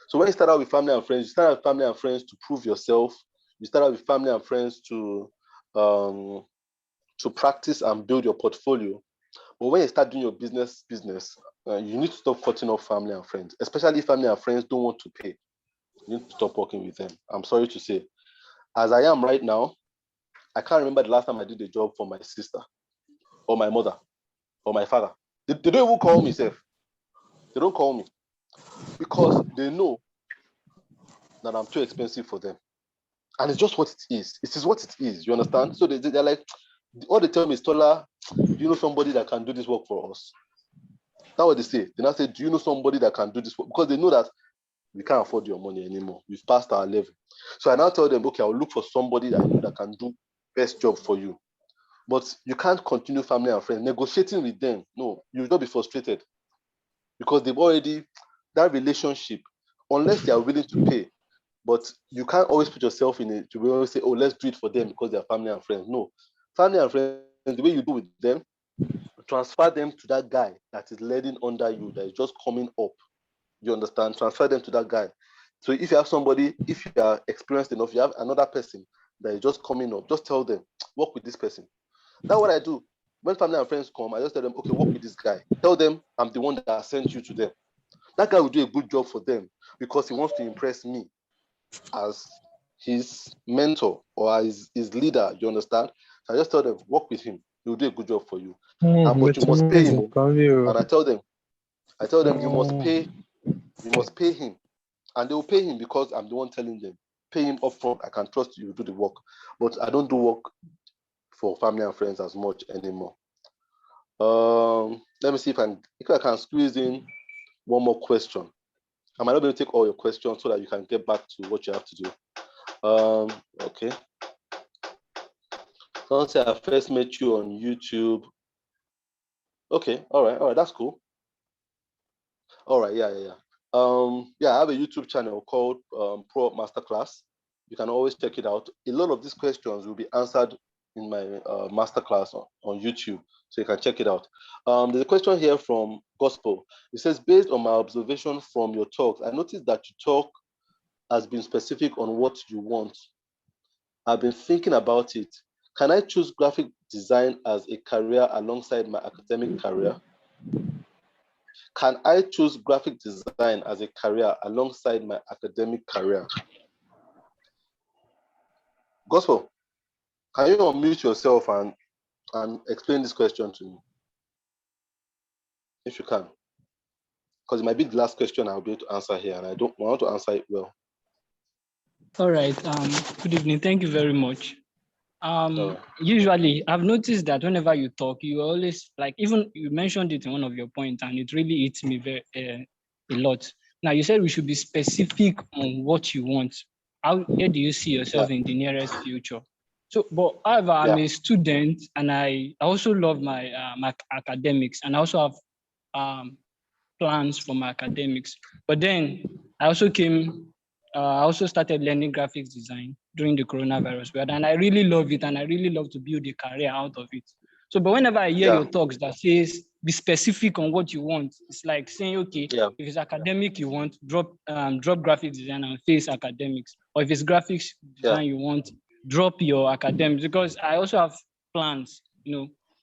So when you start out with family and friends, you start out with family and friends to prove yourself. You start out with family and friends to practice and build your portfolio. But when you start doing your business, you need to stop cutting off family and friends, especially if family and friends don't want to pay. You need to stop working with them. I'm sorry to say. As I am right now, I can't remember the last time I did a job for my sister or my mother or my father. They don't even call me, Seth. They don't call me because they know that I'm too expensive for them. And it's just what it is. It is what it is. You understand? So they're like, all they tell me is, Tola, do you know somebody that can do this work for us? That's what they say. They now say, do you know somebody that can do this work? Because they know that we can't afford your money anymore. We've passed our level. So I now tell them, okay, I'll look for somebody that I know that can do best job for you. But you can't continue family and friends. Negotiating with them, no, you'll not be frustrated. Because they've already, that relationship, unless they are willing to pay, but you can't always put yourself in it to be able to say, oh, let's do it for them because they're family and friends. No. Family and friends, the way you do with them, transfer them to that guy that is leading under you, that is just coming up. You understand? Transfer them to that guy. So if you have somebody, if you are experienced enough, you have another person that is just coming up, just tell them, work with this person. That's what I do. When family and friends come, I just tell them, okay, work with this guy. Tell them I'm the one that sent you to them. That guy will do a good job for them because he wants to impress me as his mentor or as his leader. You understand? So I just tell them, work with him. He will do a good job for you. But you must pay him. And I tell them, you must pay him. And they will pay him because I'm the one telling them. Pay him upfront. I can trust you to do the work. But I don't do work for family and friends as much anymore. Let me see if I can squeeze in one more question. I might not be able to take all your questions so that you can get back to what you have to do. Okay. Someone say I first met you on YouTube. Okay, all right, that's cool. All right, yeah. I have a YouTube channel called Proup Masterclass. You can always check it out. A lot of these questions will be answered in my masterclass on YouTube, so you can check it out. There's a question here from Gospel. It says, based on my observation from your talks, I noticed that your talk has been specific on what you want. I've been thinking about it. Can I choose graphic design as a career alongside my academic career? Can I choose graphic design as a career alongside my academic career? Gospel, can you unmute yourself and explain this question to me? If you can. Because it might be the last question I'll be able to answer here, and I want to answer it well. All right. Good evening. Thank you very much. Usually, I've noticed that whenever you talk, you always, like, even you mentioned it in one of your points, and it really hits me very a lot. Now, you said we should be specific on what you want. Where do you see yourself in the nearest future? So, but however, I'm a student, and I also love my my academics, and I also have plans for my academics. But then I also started learning graphics design during the coronavirus period, and I really love it, and I really love to build a career out of it. So, but whenever I hear your talks that says be specific on what you want, it's like saying, okay, if it's academic you want, drop graphics design and face academics, or if it's graphics design you want, drop your academics. Because I also have plans,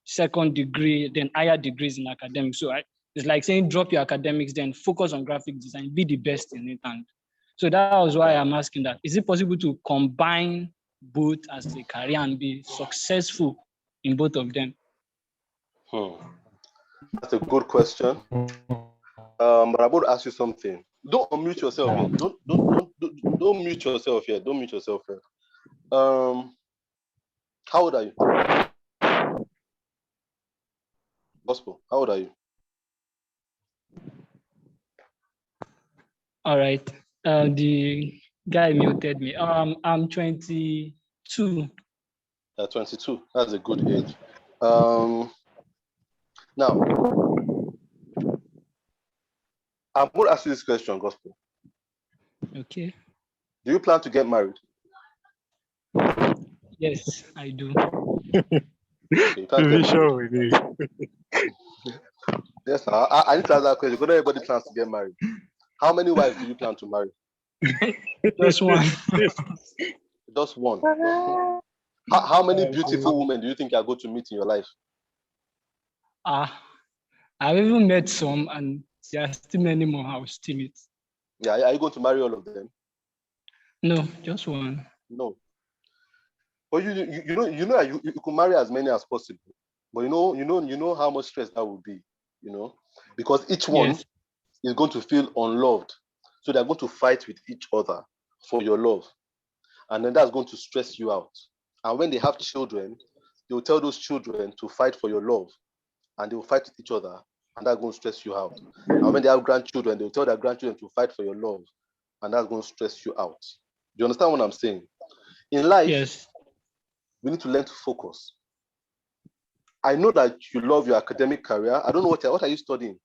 second degree, then higher degrees in academics. So it's like saying drop your academics, then focus on graphic design, be the best in it. And so that was why I'm asking that. Is it possible to combine both as a career and be successful in both of them? That's a good question. But I want to ask you something. Don't unmute yourself here. Don't mute yourself here. Don't mute yourself here. How old are you? Gospel, how old are you? All right. The guy muted me. I'm 22. 22. That's a good age. Now, I'm going to ask you this question, Gospel. Okay. Do you plan to get married? Yes, I do. Okay, sure. Yes, I need to ask that question because everybody plans to get married. How many wives do you plan to marry? Just one. Just one. How many beautiful women do you think you are going to meet in your life? I've even met some, and there are still many more I will still meet. Yeah, are you going to marry all of them? No, just one. No. But you could marry as many as possible. But you know how much stress that would be, because each one is going to feel unloved. So they're going to fight with each other for your love. And then that's going to stress you out. And when they have children, they'll tell those children to fight for your love. And they will fight with each other. And that's going to stress you out. And when they have grandchildren, they'll tell their grandchildren to fight for your love. And that's going to stress you out. Do you understand what I'm saying? In life, we need to learn to focus. I know that you love your academic career. I don't know what are you studying?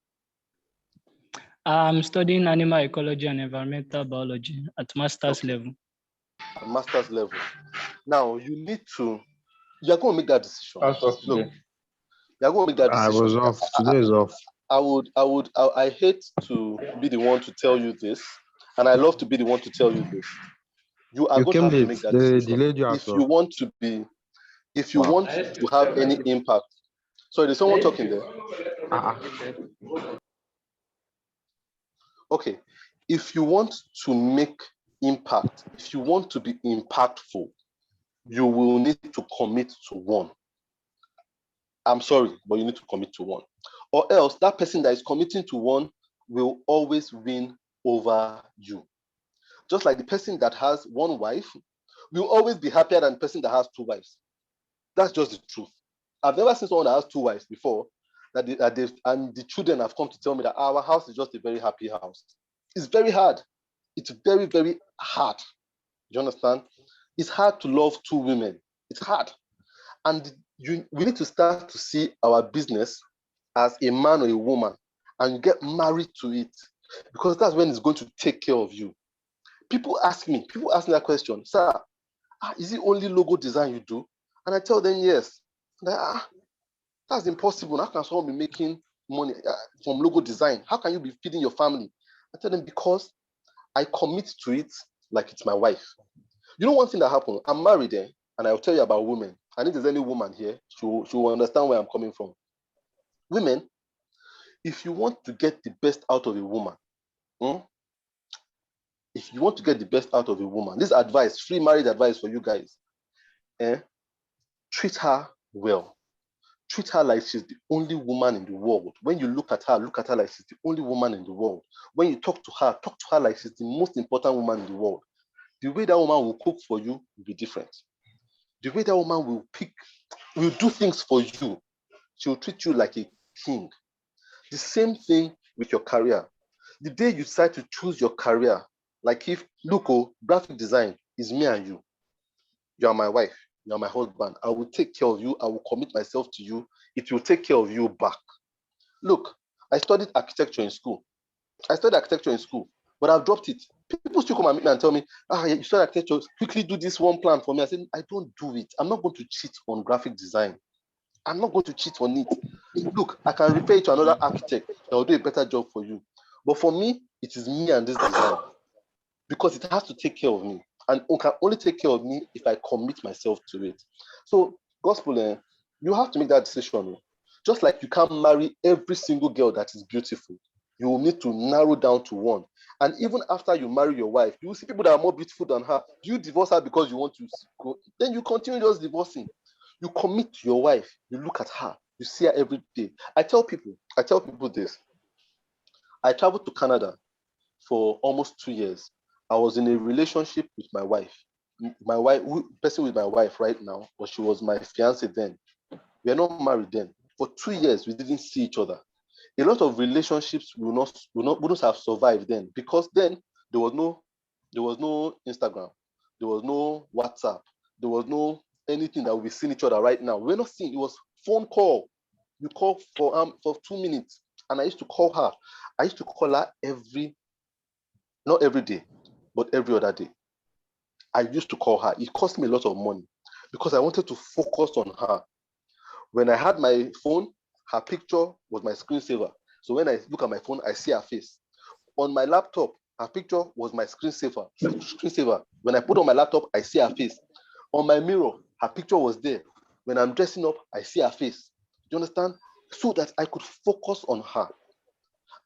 I'm studying animal ecology and environmental biology at master's level. At master's level. Now you're going to make that decision. Look, you're going to make that decision. I was off. Today is off. I hate to be the one to tell you this, and I love to be the one to tell you this. You are going to have to make that decision. If you want to have any impact. Sorry, there's someone talking there. Okay, if you want to make impact, if you want to be impactful, you will need to commit to one. I'm sorry, but you need to commit to one. Or else that person that is committing to one will always win over you. Just like the person that has one wife will always be happier than the person that has two wives. That's just the truth. I've never seen someone that has two wives before, and the children have come to tell me that our house is just a very happy house. It's very hard. It's very, very hard. You understand? It's hard to love two women. It's hard. And we need to start to see our business as a man or a woman and you get married to it, because that's when it's going to take care of you. People ask me that question, sir, is it only logo design you do? And I tell them yes. That's impossible. How can someone be making money from logo design? How can you be feeding your family? I tell them because I commit to it like it's my wife. You know one thing that happened? I'm married, and I'll tell you about women. And if there's any woman here, she will understand where I'm coming from. Women, if you want to get the best out of a woman, this advice, free marriage advice for you guys, treat her well. Treat her like she's the only woman in the world. When you look at her like she's the only woman in the world. When you talk to her like she's the most important woman in the world. The way that woman will cook for you will be different. The way that woman will do things for you. She will treat you like a king. The same thing with your career. The day you decide to choose your career, like if, look, graphic design is me and you. You are my wife. You are my husband. I will take care of you. I will commit myself to you. It will take care of you back. Look, I studied architecture in school, but I've dropped it. People still come and meet me and tell me, you studied architecture, quickly do this one plan for me. I said, I don't do it. I'm not going to cheat on graphic design. I'm not going to cheat on it. Look, I can refer you to another architect that will do a better job for you. But for me, it is me and this design, because it has to take care of me. And it can only take care of me if I commit myself to it. So, gospel, you have to make that decision. Just like you can't marry every single girl that is beautiful, you will need to narrow down to one. And even after you marry your wife, you will see people that are more beautiful than her. Do you divorce her because you want to go? Then you continue just divorcing. You commit to your wife. You look at her. You see her every day. I tell people this. I traveled to Canada for almost 2 years. I was in a relationship with my wife. Person with my wife right now, but she was my fiance then. We are not married then. For 2 years, we didn't see each other. A lot of relationships wouldn't have survived then, because then there was no Instagram, there was no WhatsApp, there was no anything that we seeing each other right now. We're not seeing. It was phone call. You call for 2 minutes, and I used to call her. I used to call her not every day, but every other day. I used to call her. It cost me a lot of money because I wanted to focus on her. When I had my phone, her picture was my screensaver. So when I look at my phone, I see her face. On my laptop, her picture was my screensaver. When I put on my laptop, I see her face. On my mirror, her picture was there. When I'm dressing up, I see her face. Do you understand? So that I could focus on her.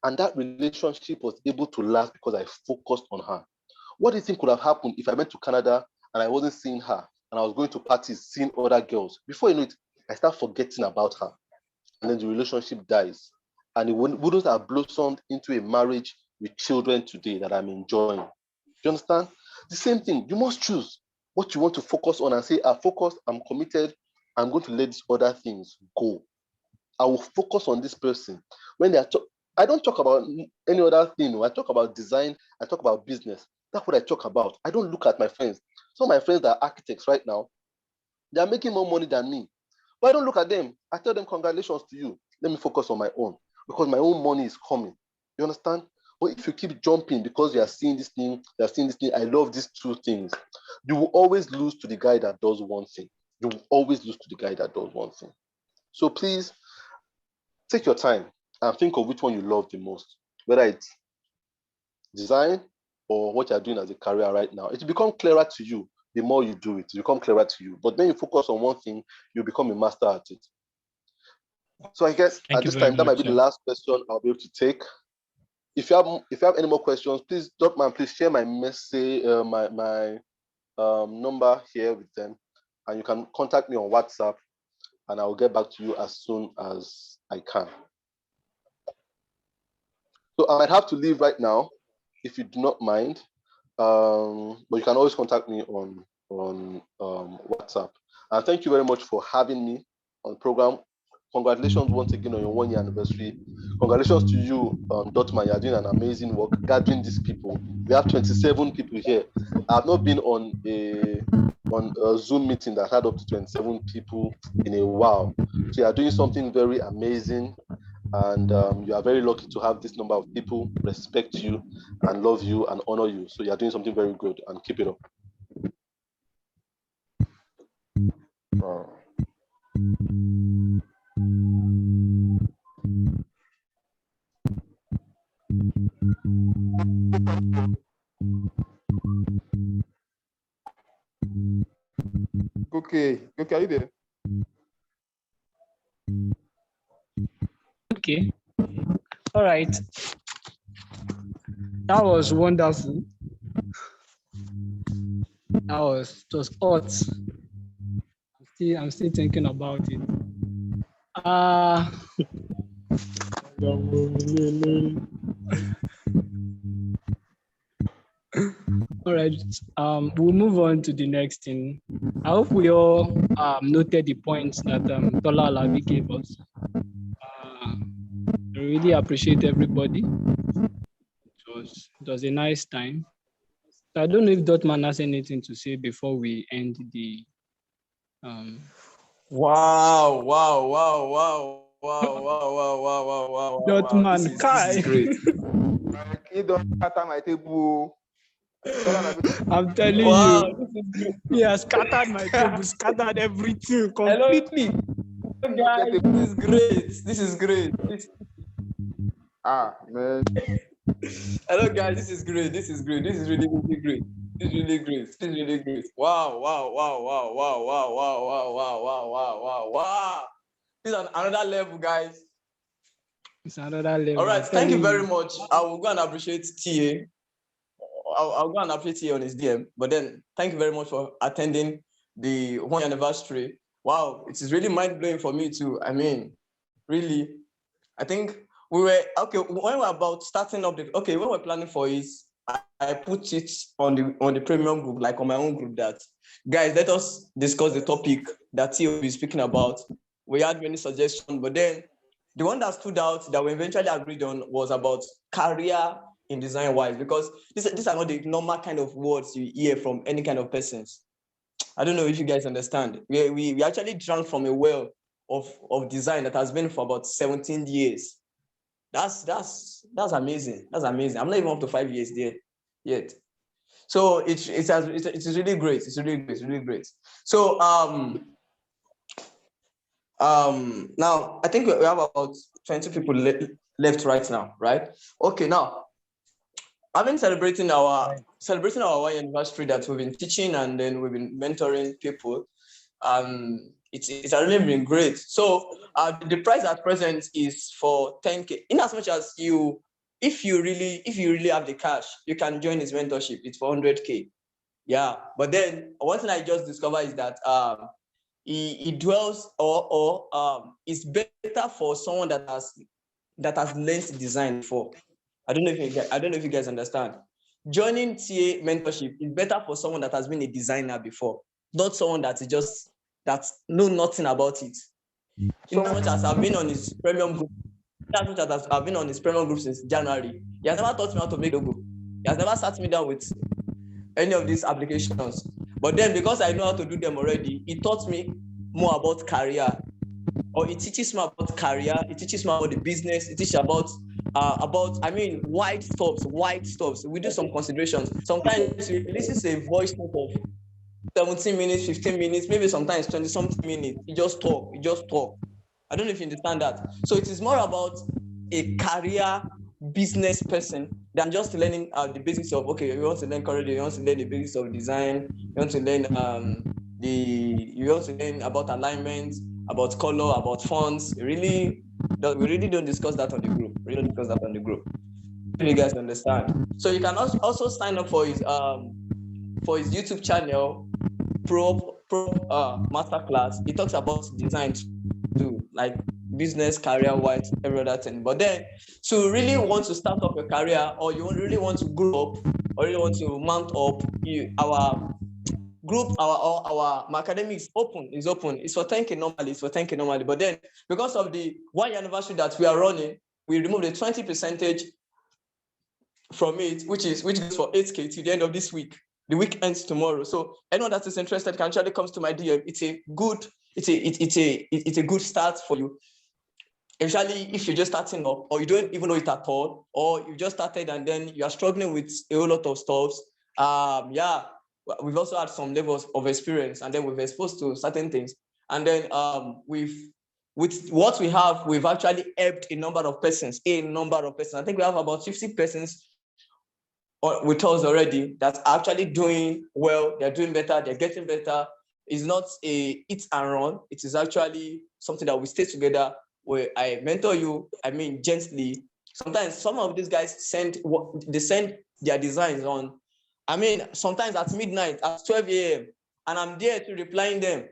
And that relationship was able to last because I focused on her. What do you think could have happened if I went to Canada and I wasn't seeing her and I was going to parties, seeing other girls? Before you know it, I start forgetting about her. And then the relationship dies. And it wouldn't have blossomed into a marriage with children today that I'm enjoying. Do you understand? The same thing. You must choose what you want to focus on and say, I'm focused, I'm committed, I'm going to let these other things go. I will focus on this person. When I don't talk about any other thing. I talk about design, I talk about business. That's what I talk about. I don't look at my friends. Some of my friends that are architects right now, they are making more money than me. But I don't look at them. I tell them, congratulations to you. Let me focus on my own, because my own money is coming. You understand? But if you keep jumping because you are seeing this thing, I love these two things, you will always lose to the guy that does one thing. So please, take your time and think of which one you love the most, whether it's design or what you're doing as a career right now. It will become clearer to you the more you do it. It will become clearer to you. But when you focus on one thing, you become a master at it. So I guess at this time, that might be the last question I'll be able to take. If you have any more questions, please please share my message, my number here with them, and you can contact me on WhatsApp, and I will get back to you as soon as I can. So I might have to leave right now, if you do not mind, but you can always contact me on WhatsApp. And thank you very much for having me on the program. Congratulations once again on your 1-year anniversary. Congratulations to you, Dotman. You're doing an amazing work gathering these people. We have 27 people here. I've not been on a Zoom meeting that had up to 27 people in a while. So you're doing something very amazing. And you are very lucky to have this number of people respect you and love you and honor you. So you are doing something very good, and keep it up. Wow. Okay, are you there? Okay. All right. That was wonderful. It was hot. I'm still thinking about it. All right. We'll move on to the next thing. I hope we all noted the points that Tola Alabi gave us. I really appreciate everybody. It was a nice time. So I don't know if Dotman has anything to say before we end the. Wow. Dotman, This is great. You don't scatter my table. I'm telling you, he has scattered my table, scattered everything completely. Hello, guys, this is great. This is great. Man. Hello, guys. This is great. This is great. This is really, really great. This is really great. This is really great. Wow. This is another level, guys. It's another level. All right. Thank you very much. I will go and appreciate TA. I'll go and appreciate TA on his DM. But then, thank you very much for attending the 1 anniversary. Wow. It is really mind-blowing for me too. I mean, really, I think we were, okay, when we're about starting up, what we're planning for is, I put it on the premium group, like on my own group, that, guys, let us discuss the topic that T will be speaking about. We had many suggestions, but then the one that stood out that we eventually agreed on was about career in design-wise, because these are not the normal kind of words you hear from any kind of persons. I don't know if you guys understand. We actually drank from a well of design that has been for about 17 years. That's amazing. That's amazing. I'm not even up to 5 years there yet. So it's really great. It's really great. So now I think we have about 20 people left right now, right? Okay, now having celebrating our 1 anniversary that we've been teaching and then we've been mentoring people, it's really been great. So the price at present is for 10K. In as much as if you really have the cash, you can join his mentorship. It's for 100K. Yeah, but then one thing I just discovered is that he dwells or it's better for someone that has learned design before. I don't know if you guys understand. Joining TA mentorship is better for someone that has been a designer before, not someone that know nothing about it. In as much as I've been on his premium group, since January, he has never taught me how to make logo. He has never sat me down with any of these applications. But then, because I know how to do them already, he taught me more about career, or he teaches me about career. He teaches me about the business. He teaches about wide stuffs. We do some considerations. Sometimes this is a voice note of 17 minutes, 15 minutes, maybe sometimes 20-something minutes. You just talk. I don't know if you understand that. So it is more about a career business person than just learning the basics of, okay, you want to learn career, you want to learn the basics of design, you want to learn about alignment, about color, about fonts. We really don't discuss that on the group. If you guys understand. So you can also sign up for his YouTube channel, Proup Masterclass. He talks about design too, like business, career-wise, every other thing. But then, to really want to start up a career, or you really want to grow up, or really want to mount up, our group, our academy is open. It's for 10K normally. But then, because of the 1 anniversary that we are running, we removed the 20% from it, which goes for 8K till the end of this week. The week ends tomorrow. So anyone that is interested can actually come to my DM. It's a good start for you. especially if you're just starting up or you don't even know it at all, or you just started and then you are struggling with a whole lot of stuff. Yeah, we've also had some levels of experience, and then we've exposed to certain things. And then with what we have, we've actually helped a number of persons. I think we have about 50 persons with us already that are actually doing well. They're doing better. They're getting better. It's not a hit and run. It is actually something that we stay together, where I mentor you, gently. Sometimes some of these guys send their designs on. Sometimes at midnight, at 12 a.m., and I'm there to replying them,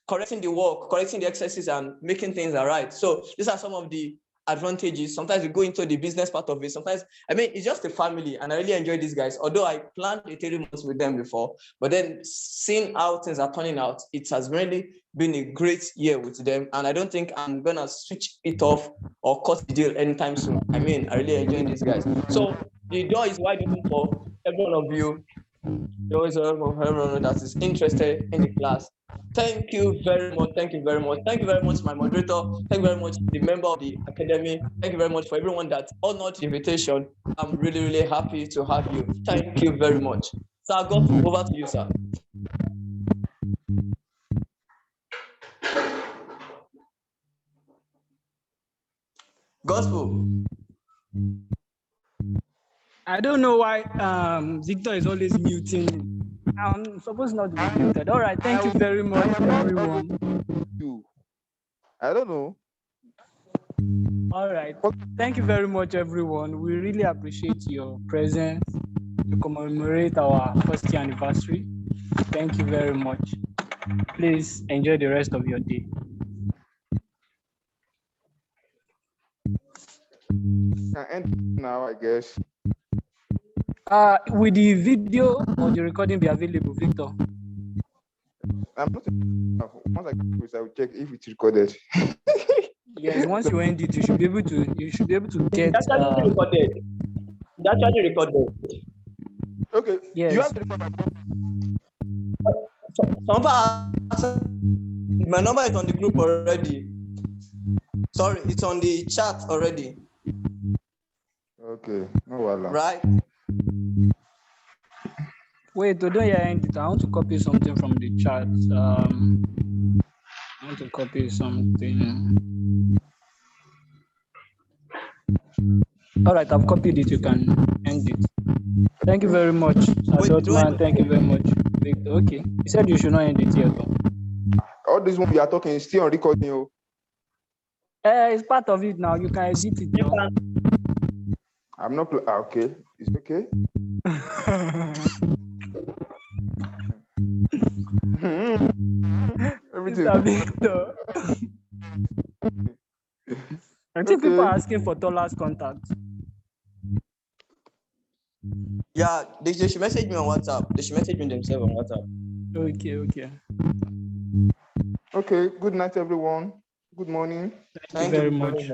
correcting the work, correcting the excesses, and making things all right. So these are some of the advantages. Sometimes we go into the business part of it. Sometimes, it's just a family, and I really enjoy these guys. Although I planned a 3 months with them before, but then seeing how things are turning out, it has really been a great year with them. And I don't think I'm gonna switch it off or cut the deal anytime soon. I really enjoy these guys. So the door is wide open for every one of you. There is everyone that is interested in the class. Thank you very much. Thank you very much. Thank you very much, my moderator. Thank you very much, the member of the academy. Thank you very much for everyone that honored the invitation. I'm really, really happy to have you. Thank you very much. Sir, over to you, sir. Gospel. I don't know why Victor is always muting. I'm supposed not to be muted. All right, thank you very much, everyone. I don't know. All right, thank you very much, everyone. We really appreciate your presence to commemorate our first year anniversary. Thank you very much. Please enjoy the rest of your day. Can end now, I guess. Will the video or the recording be available, Victor? I'm not. Once I get this, I will check if it's recorded. Yes, once you end it, you should be able to get. It's actually recorded. It's actually recorded. Okay. Yes. You have to record my number is on the group already. Sorry, it's on the chat already. Okay. No problem. Right. Wait, don't you end it? I want to copy something from the chat. I want to copy something. All right, I've copied it. You can end it. Thank you very much, Adotman. Thank you very much, Victor. Okay, you said you should not end it yet, though. All this one we are talking is still on recording. Oh. It's part of it now. You can edit it now. I'm not. Okay, it's okay. Mr. Victor. I think people are asking for Tola's contact. Yeah, they should message me on WhatsApp. They should message me themselves on WhatsApp. Okay. Okay, good night, everyone. Good morning. Thank you very much.